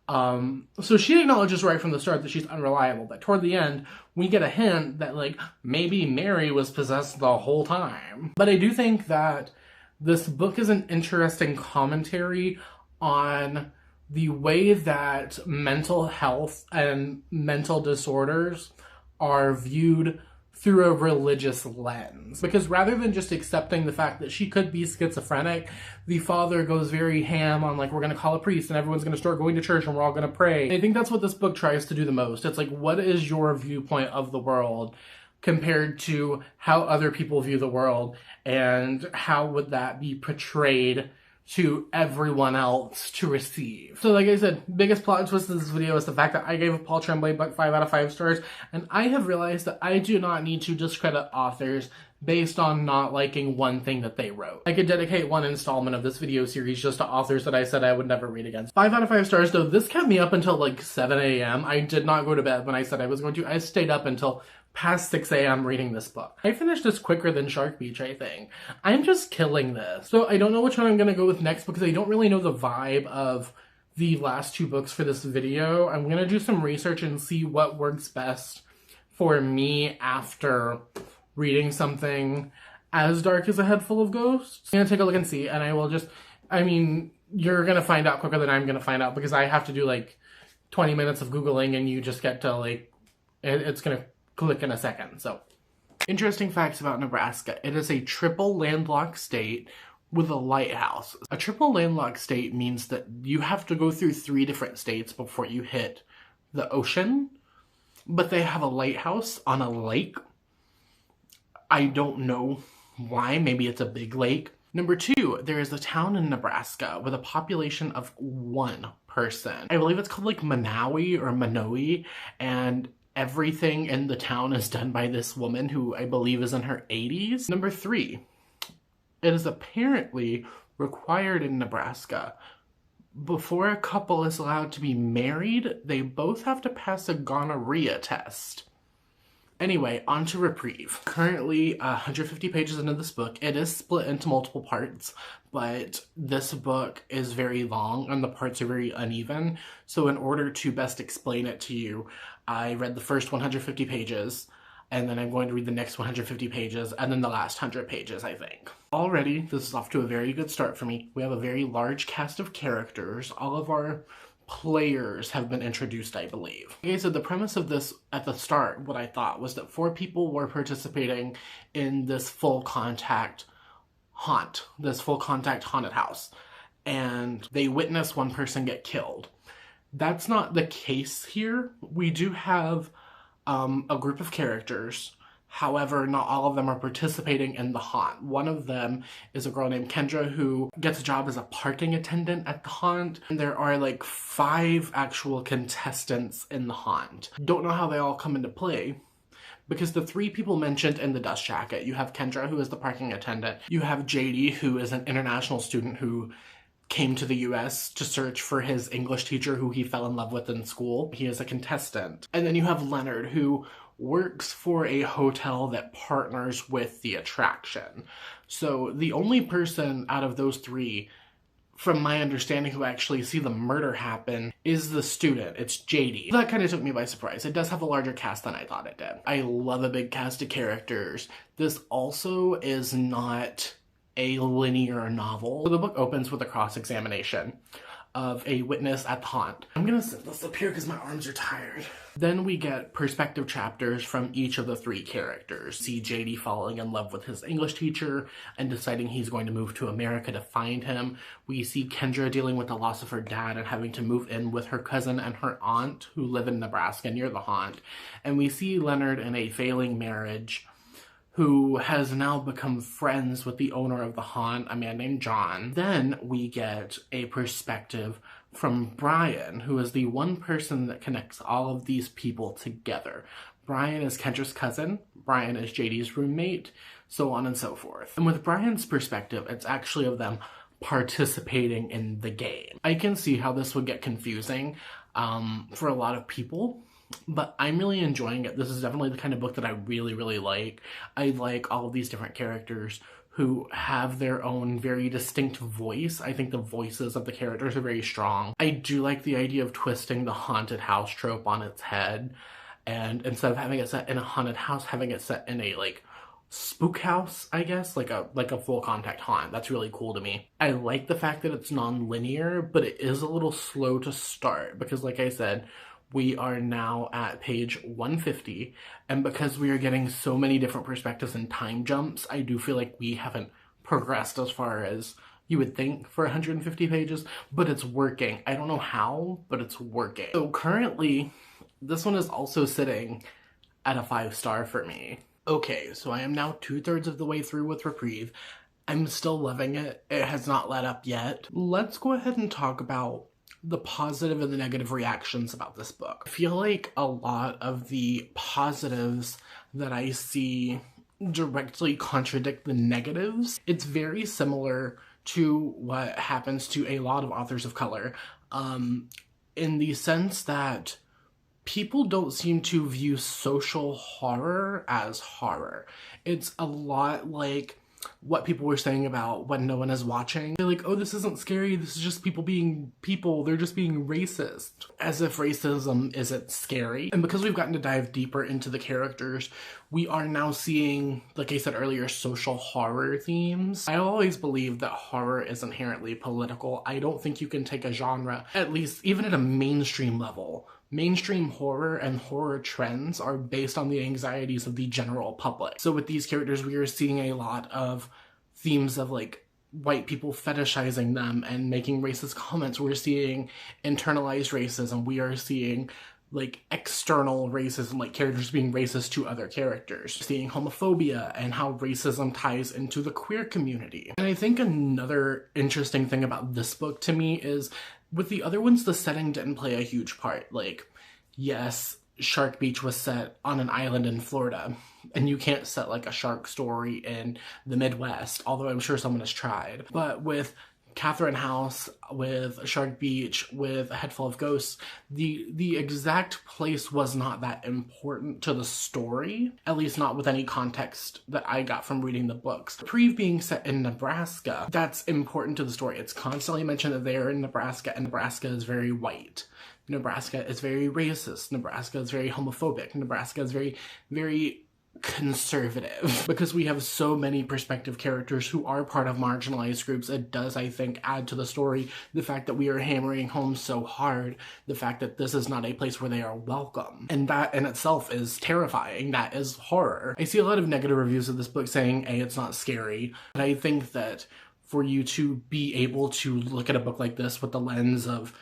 So she acknowledges right from the start that she's unreliable, but toward the end, we get a hint that, like, maybe Mary was possessed the whole time. But I do think that this book is an interesting commentary on the way that mental health and mental disorders are viewed through a religious lens. Because rather than just accepting the fact that she could be schizophrenic, the father goes very ham on, like, we're going to call a priest and everyone's going to start going to church and we're all going to pray. And I think that's what this book tries to do the most. It's like, what is your viewpoint of the world compared to how other people view the world, and how would that be portrayed to everyone else to receive. So like I said, biggest plot twist of this video is the fact that I gave a Paul Tremblay book 5 out of 5 stars, and I have realized that I do not need to discredit authors based on not liking one thing that they wrote. I could dedicate one installment of this video series just to authors that I said I would never read again. 5 out of 5 stars though. This kept me up until like 7 a.m. I did not go to bed when I said I was going to. I stayed up until past 6 a.m. reading this book. I finished this quicker than Shark Beach, I think. I'm just killing this. So I don't know which one I'm going to go with next because I don't really know the vibe of the last 2 books for this video. I'm going to do some research and see what works best for me after reading something as dark as A Head Full of Ghosts. I'm gonna take a look and see, and I will just, I mean, you're gonna find out quicker than I'm gonna find out because I have to do like 20 minutes of Googling and you just get to like, it's gonna click in a second, so. Interesting facts about Nebraska. It is a triple landlocked state with a lighthouse. A triple landlocked state means that you have to go through 3 different states before you hit the ocean, but they have a lighthouse on a lake. I don't know why. Maybe it's a big lake. Number 2, there is a town in Nebraska with a population of 1 person. I believe it's called like Manawi or Manoe, and everything in the town is done by this woman who I believe is in her 80s. Number 3, it is apparently required in Nebraska. Before a couple is allowed to be married, they both have to pass a gonorrhea test. Anyway, on to Reprieve. Currently 150 pages into this book. It is split into multiple parts, but this book is very long and the parts are very uneven. So in order to best explain it to you, I read the first 150 pages, and then I'm going to read the next 150 pages, and then the last 100 pages, I think. Already, this is off to a very good start for me. We have a very large cast of characters. All of our players have been introduced, I believe. Okay, so the premise of this at the start, what I thought, was that 4 people were participating in this full contact haunt, this full contact haunted house, and they witness 1 person get killed. That's not the case here. We do have a group of characters. However, not all of them are participating in the haunt. One of them is a girl named Kendra who gets a job as a parking attendant at the haunt. And there are like 5 actual contestants in the haunt. Don't know how they all come into play, because the 3 people mentioned in the dust jacket, you have Kendra, who is the parking attendant. You have JD, who is an international student who came to the US to search for his English teacher who he fell in love with in school. He is a contestant. And then you have Leonard, who works for a hotel that partners with the attraction. So the only person out of those 3, from my understanding, who actually see the murder happen is the student. It's JD. That kind of took me by surprise. It does have a larger cast than I thought it did. I love a big cast of characters. This also is not a linear novel. So the book opens with a cross-examination of a witness at the haunt. I'm gonna sit this up here because my arms are tired. Then we get perspective chapters from each of the 3 characters. See JD falling in love with his English teacher and deciding he's going to move to America to find him. We see Kendra dealing with the loss of her dad and having to move in with her cousin and her aunt who live in Nebraska near the haunt. And we see Leonard in a failing marriage who has now become friends with the owner of the haunt, a man named John. Then we get a perspective from Brian, who is the one person that connects all of these people together. Brian is Kendra's cousin, Brian is JD's roommate, so on and so forth. And with Brian's perspective, it's actually of them participating in the game. I can see how this would get confusing for a lot of people, but I'm really enjoying it. This is definitely the kind of book that I really, really like. I like all of these different characters who have their own very distinct voice. I think the voices of the characters are very strong. I do like the idea of twisting the haunted house trope on its head, and instead of having it set in a haunted house, having it set in a like spook house, I guess, like a full contact haunt. That's really cool to me. I like the fact that it's non-linear, but it is a little slow to start because, like I said, we are now at page 150, and because we are getting so many different perspectives and time jumps, I do feel like we haven't progressed as far as you would think for 150 pages, but it's working. I don't know how, but it's working. So currently, this one is also sitting at a 5-star for me. Okay, so I am now 2/3 of the way through with Reprieve. I'm still loving it. It has not let up yet. Let's go ahead and talk about the positive and the negative reactions about this book. I feel like a lot of the positives that I see directly contradict the negatives. It's very similar to what happens to a lot of authors of color, in the sense that people don't seem to view social horror as horror. It's a lot like what people were saying about when no one is watching. They're like, oh, this isn't scary, this is just people being people, they're just being racist. As if racism isn't scary. And because we've gotten to dive deeper into the characters, we are now seeing, like I said earlier, social horror themes. I always believe that horror is inherently political. I don't think you can take a genre, at least even at a mainstream level. Mainstream horror and horror trends are based on the anxieties of the general public. So with these characters, we are seeing a lot of themes of like white people fetishizing them and making racist comments. We're seeing internalized racism. We are seeing like external racism, like characters being racist to other characters. Seeing homophobia and how racism ties into the queer community. And I think another interesting thing about this book to me is with the other ones, the setting didn't play a huge part. Like, yes, Shark Beach was set on an island in Florida, and you can't set like a shark story in the Midwest, although I'm sure someone has tried. But with Catherine House, with Shark Beach, with A Head Full of Ghosts, the exact place was not that important to the story, at least not with any context that I got from reading the books. Reprieve being set in Nebraska, that's important to the story. It's constantly mentioned that they are in Nebraska, and Nebraska is very white. Nebraska is very racist. Nebraska is very homophobic. Nebraska is very, very conservative. Because we have so many perspective characters who are part of marginalized groups, it does, I think, add to the story the fact that we are hammering home so hard the fact that this is not a place where they are welcome. And that in itself is terrifying. That is horror. I see a lot of negative reviews of this book saying, A, it's not scary, but I think that for you to be able to look at a book like this with the lens of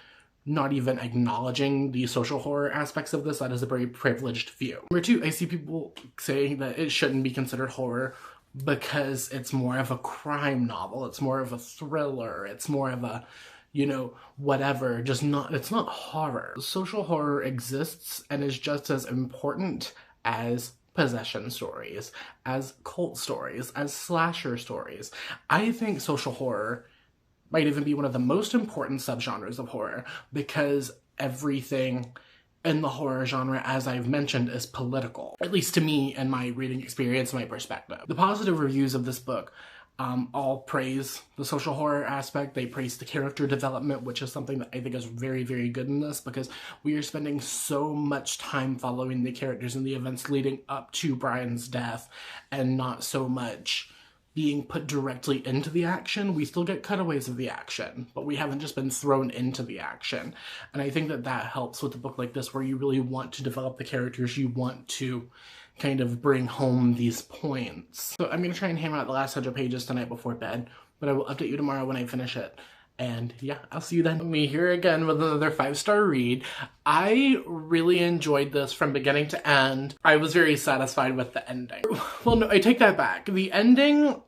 not even acknowledging the social horror aspects of this, that is a very privileged view. Number two, I see people saying that it shouldn't be considered horror because it's more of a crime novel, it's more of a thriller, it's more of a, you know, whatever, just not, it's not horror. Social horror exists and is just as important as possession stories, as cult stories, as slasher stories. I think social horror might even be one of the most important subgenres of horror because everything in the horror genre, as I've mentioned, is political. At least to me and my reading experience, my perspective. The positive reviews of this book all praise the social horror aspect. They praise the character development, which is something that I think is very, very good in this because we are spending so much time following the characters and the events leading up to Brian's death and not so much being put directly into the action. We still get cutaways of the action, but we haven't just been thrown into the action. And I think that that helps with a book like this where you really want to develop the characters, you want to kind of bring home these points. So I'm going to try and hammer out the last 100 pages tonight before bed, but I will update you tomorrow when I finish it. And yeah, I'll see you then. Me here again with another 5-star read. I really enjoyed this from beginning to end. I was very satisfied with the ending. Well, no, I take that back. The ending,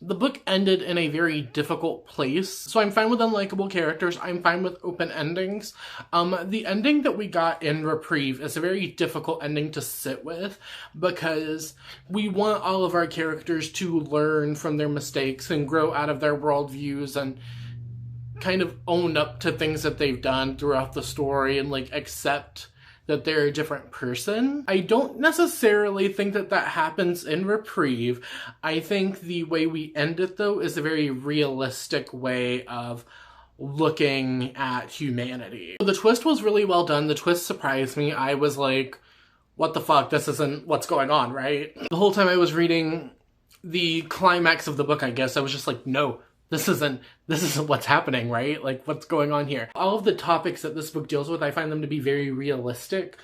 the book ended in a very difficult place. So I'm fine with unlikable characters. I'm fine with open endings. The ending that we got in Reprieve is a very difficult ending to sit with because we want all of our characters to learn from their mistakes and grow out of their worldviews and kind of own up to things that they've done throughout the story and like accept that they're a different person. I don't necessarily think that that happens in Reprieve. I think the way we end it, though, is a very realistic way of looking at humanity. The twist was really well done. The twist surprised me. I was like, what the fuck? This isn't what's going on, right? The whole time I was reading the climax of the book, I guess, I was just like, no, this isn't what's happening, right? Like, what's going on here? All of the topics that this book deals with, I find them to be very realistic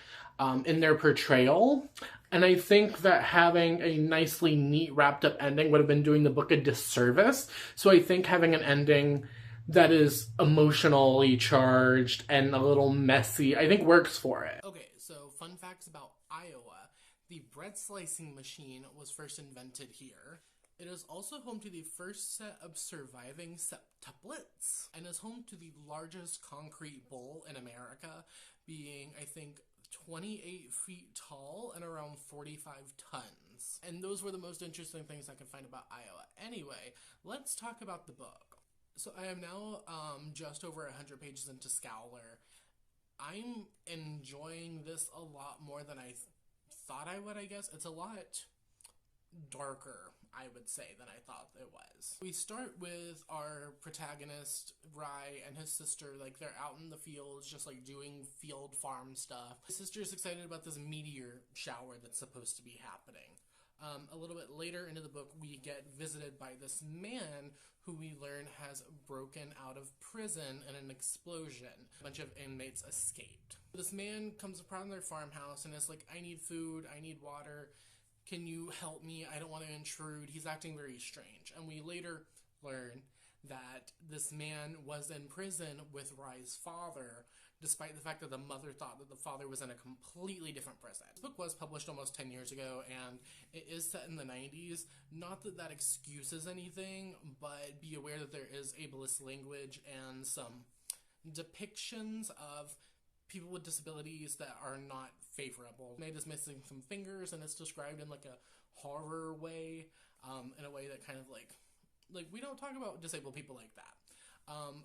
in their portrayal. And I think that having a nicely neat wrapped up ending would have been doing the book a disservice. So I think having an ending that is emotionally charged and a little messy, I think works for it. Okay, so fun facts about Iowa. The bread slicing machine was first invented here. It is also home to the first set of surviving septuplets and is home to the largest concrete bowl in America, being, I think, 28 feet tall and around 45 tons. And those were the most interesting things I could find about Iowa. Anyway, let's talk about the book. So I am now just over 100 pages into Scowler. I'm enjoying this a lot more than I thought I would, I guess. It's a lot darker, I would say, than I thought it was. We start with our protagonist, Rye, and his sister. Like, they're out in the fields just like doing field farm stuff. His sister's excited about this meteor shower that's supposed to be happening. A little bit later into the book, we get visited by this man who we learn has broken out of prison in an explosion. A bunch of inmates escaped. This man comes upon their farmhouse and is like, I need food, I need water, can you help me? I don't want to intrude. He's acting very strange. And we later learn that this man was in prison with Rye's father, despite the fact that the mother thought that the father was in a completely different prison. This book was published almost 10 years ago, and it is set in the 90s. Not that that excuses anything, but be aware that there is ableist language and some depictions of people with disabilities that are not favorable. Nate is missing some fingers, and it's described in like a horror way, in a way that kind of like we don't talk about disabled people like that.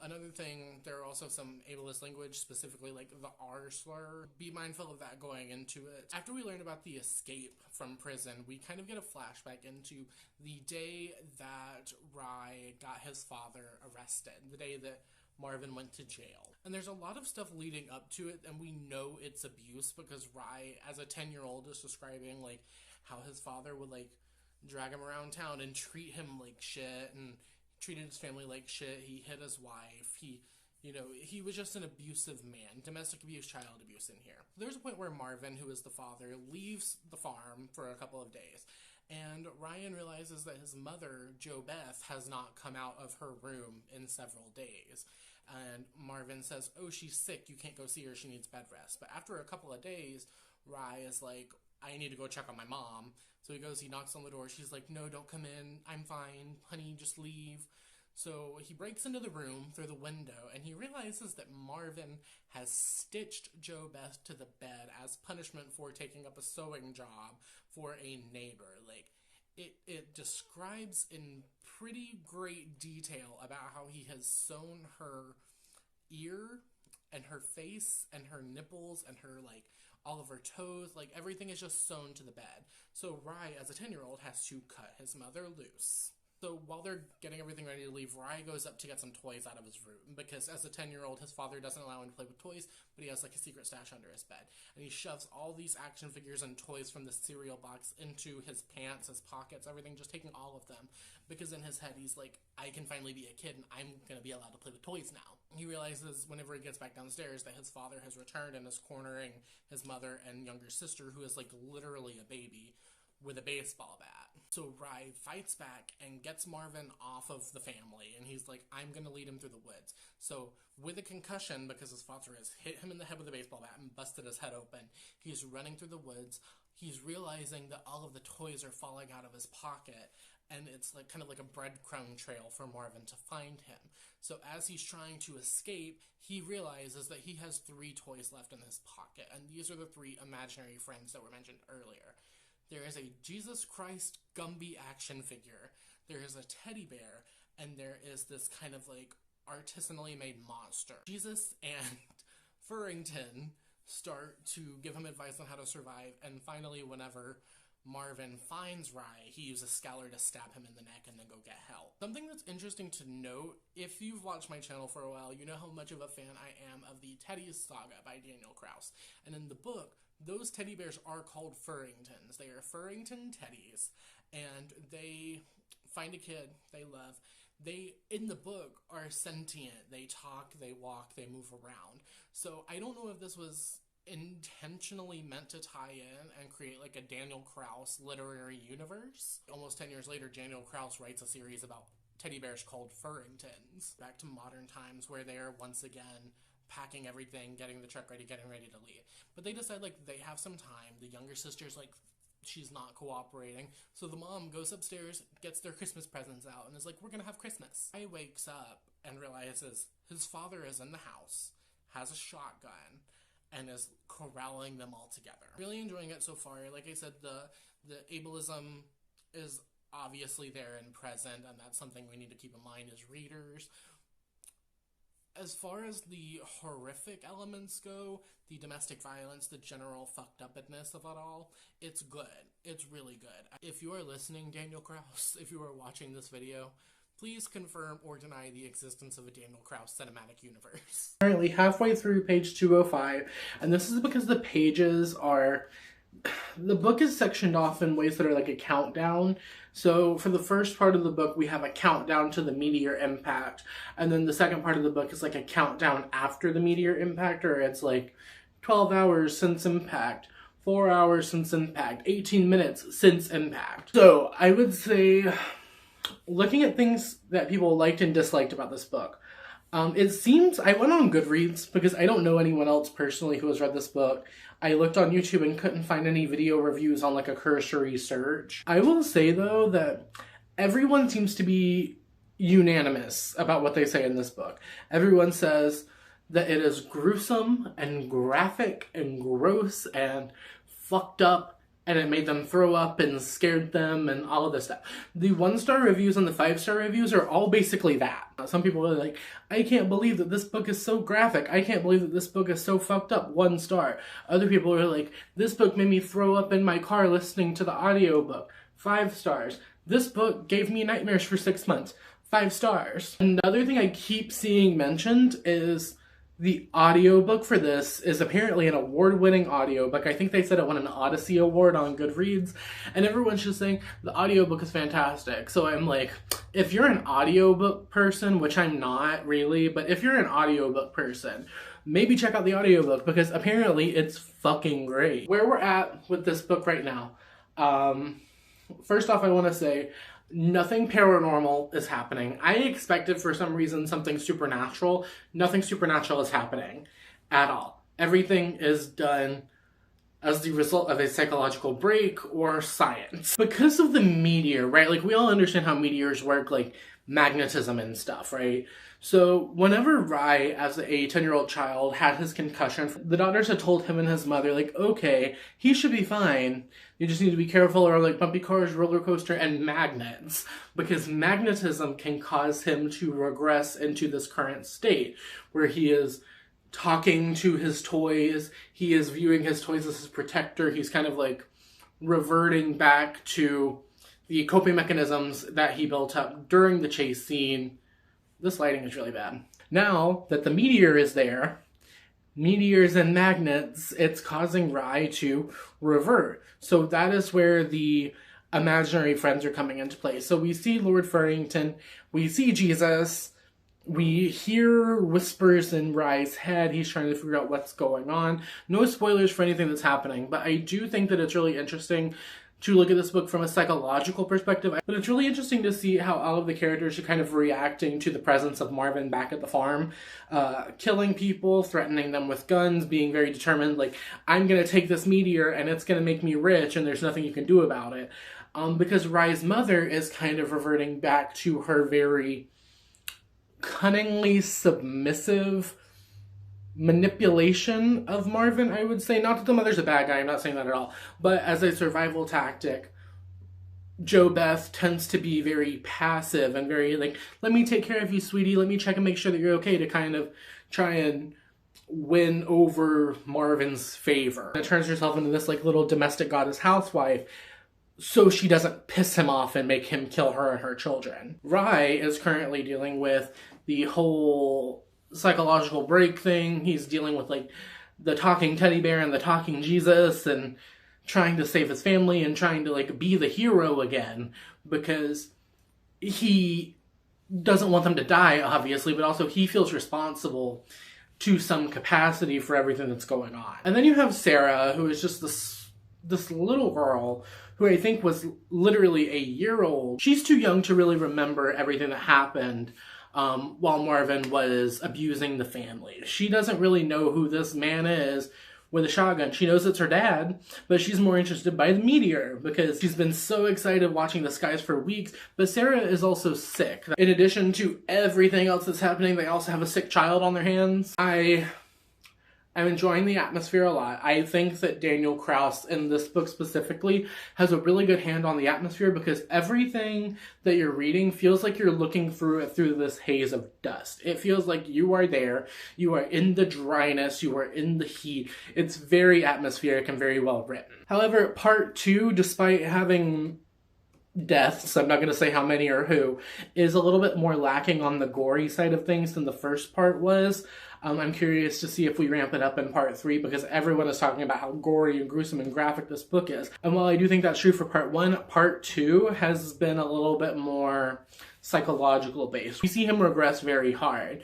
Another thing, there are also some ableist language, specifically like the R slur. Be mindful of that going into it. After we learn about the escape from prison, we kind of get a flashback into the day that Rye got his father arrested, the day that Marvin went to jail. And there's a lot of stuff leading up to it, and we know it's abuse because Rye, as a 10-year-old, is describing like how his father would like drag him around town and treat him like shit, and treated his family like shit. He hit his wife. He was just an abusive man. Domestic abuse, child abuse in here. There's a point where Marvin, who is the father, leaves the farm for a couple of days, and Ryan realizes that his mother, Jo Beth, has not come out of her room in several days. And Marvin says, oh, she's sick, you can't go see her, she needs bed rest. But after a couple of days, Rye is like, I need to go check on my mom. So he goes, he knocks on the door. She's like, no, don't come in. I'm fine. Honey, just leave. So he breaks into the room through the window, and he realizes that Marvin has stitched Jo Beth to the bed as punishment for taking up a sewing job for a neighbor. Like, it describes in pretty great detail about how he has sewn her ear and her face and her nipples and her, like, all of her toes. Like, everything is just sewn to the bed. So Rye, as a 10-year-old, has to cut his mother loose. So while they're getting everything ready to leave, Rye goes up to get some toys out of his room, because as a 10-year-old, his father doesn't allow him to play with toys, but he has like a secret stash under his bed. And he shoves all these action figures and toys from the cereal box into his pants, his pockets, everything, just taking all of them, because in his head he's like, I can finally be a kid and I'm going to be allowed to play with toys now. He realizes whenever he gets back downstairs that his father has returned and is cornering his mother and younger sister, who is like literally a baby, with a baseball bat. So Rye fights back and gets Marvin off of the family, and he's like, I'm gonna lead him through the woods. So with a concussion, because his father has hit him in the head with a baseball bat and busted his head open, he's running through the woods. He's realizing that all of the toys are falling out of his pocket, and it's like kind of like a breadcrumb trail for Marvin to find him. So as he's trying to escape, he realizes that he has 3 toys left in his pocket, and these are the 3 imaginary friends that were mentioned earlier. There is a Jesus Christ Gumby action figure, there is a teddy bear, and there is this kind of like artisanally made monster. Jesus and Furrington start to give him advice on how to survive, and finally whenever Marvin finds Rye, he uses Scowler to stab him in the neck and then go get help. Something that's interesting to note, if you've watched my channel for a while, you know how much of a fan I am of the Teddies saga by Daniel Kraus. And in the book, those teddy bears are called Furringtons. They are Furrington teddies, and they find a kid they love. They, in the book, are sentient. They talk, they walk, they move around. So I don't know if this was intentionally meant to tie in and create like a Daniel Kraus literary universe. Almost 10 years later, Daniel Kraus writes a series about teddy bears called Furringtons. Back to modern times, where they are once again packing everything, getting the truck ready, getting ready to leave. But they decide like they have some time. The younger sister's like, she's not cooperating. So the mom goes upstairs, gets their Christmas presents out, and is like, we're gonna have Christmas. He wakes up and realizes his father is in the house, has a shotgun, and is corralling them all together. Really enjoying it so far. Like I said, the ableism is obviously there and present, and that's something we need to keep in mind as readers. As far as the horrific elements go, the domestic violence, the general fucked upness of it all, it's good. It's really good. If you are listening, Daniel Kraus, if you are watching this video, please confirm or deny the existence of a Daniel Kraus cinematic universe. Currently halfway through page 205, and this is because the pages are... The book is sectioned off in ways that are like a countdown. So for the first part of the book, we have a countdown to the meteor impact. And then the second part of the book is like a countdown after the meteor impact, or it's like 12 hours since impact, 4 hours since impact, 18 minutes since impact. So I would say, looking at things that people liked and disliked about this book, it seems, I went on Goodreads because I don't know anyone else personally who has read this book. I looked on YouTube and couldn't find any video reviews on like a cursory search. I will say though that everyone seems to be unanimous about what they say in this book. Everyone says that it is gruesome and graphic and gross and fucked up, and it made them throw up and scared them and all of this stuff. The 1-star reviews and the 5-star reviews are all basically that. Some people are like, I can't believe that this book is so graphic. I can't believe that this book is so fucked up. 1 star. Other people are like, this book made me throw up in my car listening to the audiobook. 5 stars. This book gave me nightmares for 6 months. 5 stars. Another thing I keep seeing mentioned is the audiobook for this is apparently an award-winning audiobook. I think they said it won an Odyssey Award on Goodreads, and everyone's just saying the audiobook is fantastic. So I'm like, if you're an audiobook person, which I'm not really, but if you're an audiobook person, maybe check out the audiobook because apparently it's fucking great. Where we're at with this book right now, first off, I want to say nothing paranormal is happening. I expected for some reason something supernatural. Nothing supernatural is happening at all. Everything is done as the result of a psychological break or science. Because of the meteor, right? Like, we all understand how meteors work, like magnetism and stuff, right? So whenever Rye, as a 10-year-old child, had his concussion, the doctors had told him and his mother, like, okay, he should be fine. You just need to be careful around like bumpy cars, roller coaster, and magnets, because magnetism can cause him to regress into this current state where he is talking to his toys, he is viewing his toys as his protector, he's kind of like reverting back to the coping mechanisms that he built up during the chase scene. This lighting is really bad. Now that the meteor is there, meteors and magnets, it's causing Rye to revert. So that is where the imaginary friends are coming into play. So we see Lord Farrington, we see Jesus, we hear whispers in Rye's head. He's trying to figure out what's going on. No spoilers for anything that's happening, but I do think that it's really interesting to look at this book from a psychological perspective. But it's really interesting to see how all of the characters are kind of reacting to the presence of Marvin back at the farm. Killing people, threatening them with guns, being very determined, like, I'm gonna take this meteor and it's gonna make me rich and there's nothing you can do about it. Because Rye's mother is kind of reverting back to her very cunningly submissive manipulation of Marvin, I would say. Not that the mother's a bad guy, I'm not saying that at all, but as a survival tactic, Jo Beth tends to be very passive and very like, let me take care of you, sweetie, let me check and make sure that you're okay, to kind of try and win over Marvin's favor. And it turns herself into this like little domestic goddess housewife so she doesn't piss him off and make him kill her and her children. Rye is currently dealing with the whole psychological break thing. He's dealing with like the talking teddy bear and the talking Jesus and trying to save his family and trying to like be the hero again, because he doesn't want them to die, obviously, but also he feels responsible to some capacity for everything that's going on. And then you have Sarah, who is just this little girl who I think was literally a year old. She's too young to really remember everything that happened while Marvin was abusing the family. She doesn't really know who this man is with a shotgun. She knows it's her dad, but she's more interested by the meteor because she's been so excited watching the skies for weeks. But Sarah is also sick. In addition to everything else that's happening, they also have a sick child on their hands. I I'm enjoying the atmosphere a lot. I think that Daniel Kraus, in this book specifically, has a really good hand on the atmosphere because everything that you're reading feels like you're looking through it through this haze of dust. It feels like you are there, you are in the dryness, you are in the heat. It's very atmospheric and very well written. However, part 2, despite having deaths, I'm not going to say how many or who, is a little bit more lacking on the gory side of things than the first part was. I'm curious to see if we ramp it up in part 3 because everyone is talking about how gory and gruesome and graphic this book is. And while I do think that's true for part 1, part 2 has been a little bit more psychological based. We see him regress very hard.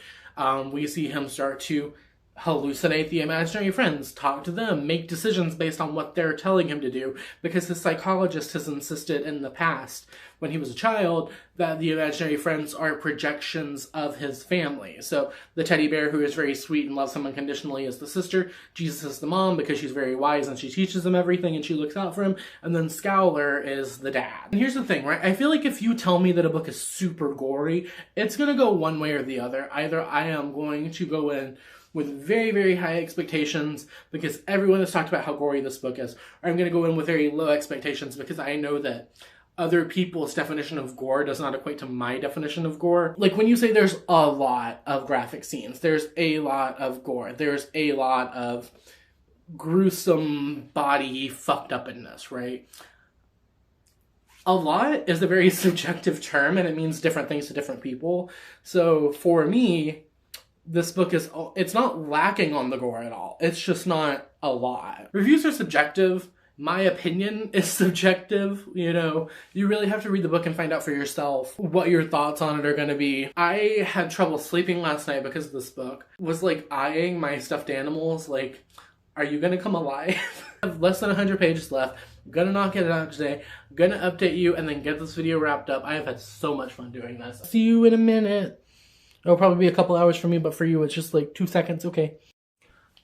We see him start to hallucinate the imaginary friends, talk to them, make decisions based on what they're telling him to do, because his psychologist has insisted in the past, when he was a child, that the imaginary friends are projections of his family. So the teddy bear who is very sweet and loves him unconditionally is the sister, Jesus is the mom because she's very wise and she teaches him everything and she looks out for him, and then Scowler is the dad. And here's the thing, right? I feel like if you tell me that a book is super gory, it's gonna go one way or the other. Either I am going to go in with very, very high expectations because everyone has talked about how gory this book is, or I'm going to go in with very low expectations because I know that other people's definition of gore does not equate to my definition of gore. Like when you say there's a lot of graphic scenes, there's a lot of gore, there's a lot of gruesome body fucked upness, right? A lot is a very subjective term and it means different things to different people. So for me, this book is, it's not lacking on the gore at all. It's just not a lot. Reviews are subjective. My opinion is subjective. You know, you really have to read the book and find out for yourself what your thoughts on it are going to be. I had trouble sleeping last night because this book was like eyeing my stuffed animals like, are you going to come alive? I have less than 100 pages left. I'm gonna knock it out today. I'm gonna update you and then get this video wrapped up. I have had so much fun doing this. See you in a minute. It'll probably be a couple hours for me, but for you, it's just like 2 seconds, okay.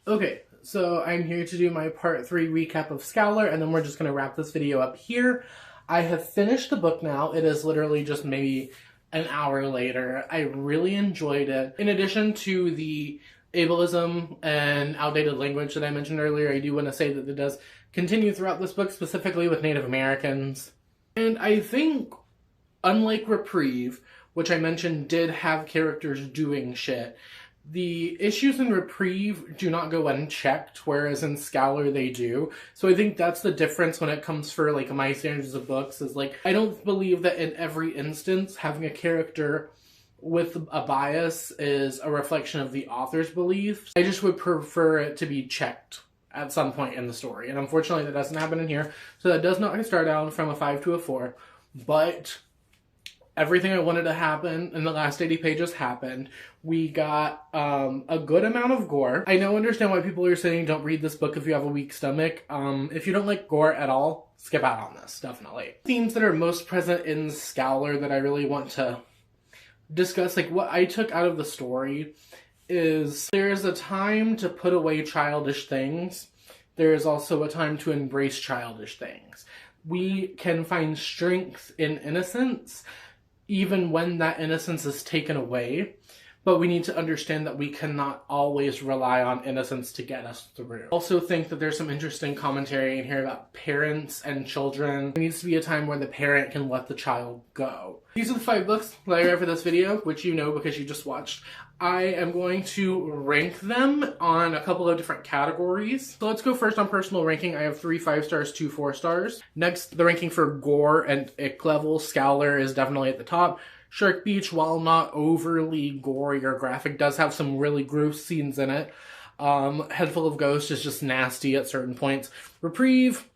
Okay, so I'm here to do my part 3 recap of Scowler, and then we're just going to wrap this video up here. I have finished the book now. It is literally just maybe an hour later. I really enjoyed it. In addition to the ableism and outdated language that I mentioned earlier, I do want to say that it does continue throughout this book, specifically with Native Americans. And I think, unlike Reprieve, which I mentioned did have characters doing shit, the issues in Reprieve do not go unchecked, whereas in Scowler they do. So I think that's the difference when it comes for like my standards of books, is like, I don't believe that in every instance having a character with a bias is a reflection of the author's beliefs. I just would prefer it to be checked at some point in the story. And unfortunately that doesn't happen in here. So that does not start out from a 5 to a 4, but everything I wanted to happen in the last 80 pages happened. We got a good amount of gore. I now understand why people are saying don't read this book if you have a weak stomach. If you don't like gore at all, skip out on this, definitely. Themes that are most present in Scowler that I really want to discuss, like what I took out of the story, is there is a time to put away childish things. There is also a time to embrace childish things. We can find strength in innocence, even when that innocence is taken away, but we need to understand that we cannot always rely on innocence to get us through. I also think that there's some interesting commentary in here about parents and children. There needs to be a time where the parent can let the child go. These are the 5 books that I read for this video, which you know because you just watched. I am going to rank them on a couple of different categories. So let's go first on personal ranking. I have 3 5 stars, 2 4 stars. Next, the ranking for gore and ick level. Scowler is definitely at the top. Shark Beach, while not overly gory or graphic, does have some really gross scenes in it. Head Full of Ghosts is just nasty at certain points. Reprieve,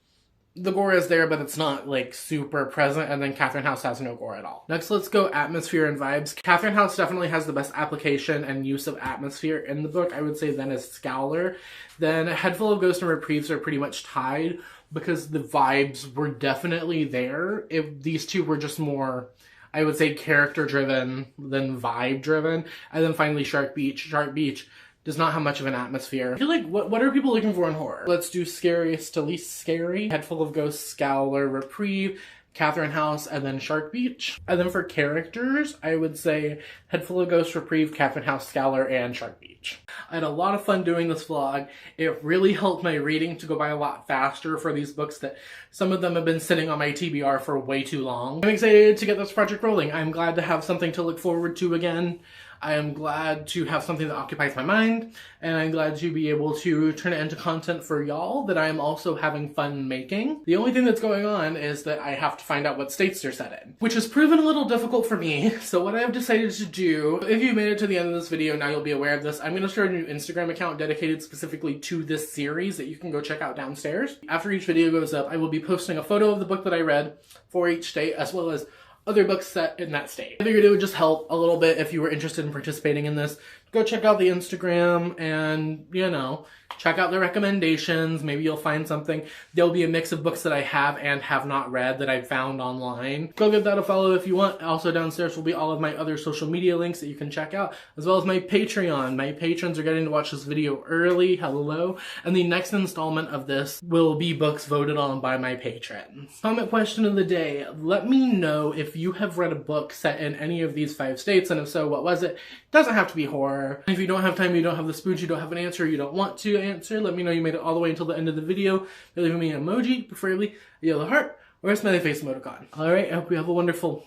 the gore is there, but it's not like super present. And then Catherine House has no gore at all. Next, let's go atmosphere and vibes. Catherine House definitely has the best application and use of atmosphere in the book. I would say then is Scowler. Then Head Full of Ghosts and Reprieves are pretty much tied because the vibes were definitely there. If these two were just more, I would say, character-driven than vibe-driven. And then finally, Shark Beach. Shark Beach does not have much of an atmosphere. I feel like, what are people looking for in horror? Let's do scariest to least scary. Head Full of Ghosts, Scowler, Reprieve. Catherine House, and then Shark Beach. And then for characters, I would say Head Full of Ghosts, Reprieve, Catherine House, Scowler, and Shark Beach. I had a lot of fun doing this vlog. It really helped my reading to go by a lot faster for these books that some of them have been sitting on my TBR for way too long. I'm excited to get this project rolling. I'm glad to have something to look forward to again. I am glad to have something that occupies my mind, and I'm glad to be able to turn it into content for y'all that I am also having fun making. The only thing that's going on is that I have to find out what states they're set in, which has proven a little difficult for me. So what I've decided to do, if you made it to the end of this video, now you'll be aware of this, I'm going to start a new Instagram account dedicated specifically to this series that you can go check out downstairs. After each video goes up, I will be posting a photo of the book that I read for each state, as well as other books set in that state. I figured it would just help a little bit if you were interested in participating in this. Go check out the Instagram and, you know, check out the recommendations. Maybe you'll find something. There'll be a mix of books that I have and have not read that I've found online. Go give that a follow if you want. Also downstairs will be all of my other social media links that you can check out, as well as my Patreon. My patrons are getting to watch this video early. Hello. And the next installment of this will be books voted on by my patrons. Comment question of the day. Let me know if you have read a book set in any of these 5 states, and if so, what was it? Doesn't have to be horror. If you don't have time, you don't have the spoons, you don't have an answer, you don't want to answer, let me know you made it all the way until the end of the video. You're leaving me an emoji, preferably a yellow heart or a smiley face emoticon. Alright, I hope you have a wonderful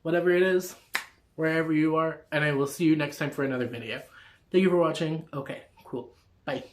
whatever it is, wherever you are, and I will see you next time for another video. Thank you for watching. Okay, cool. Bye.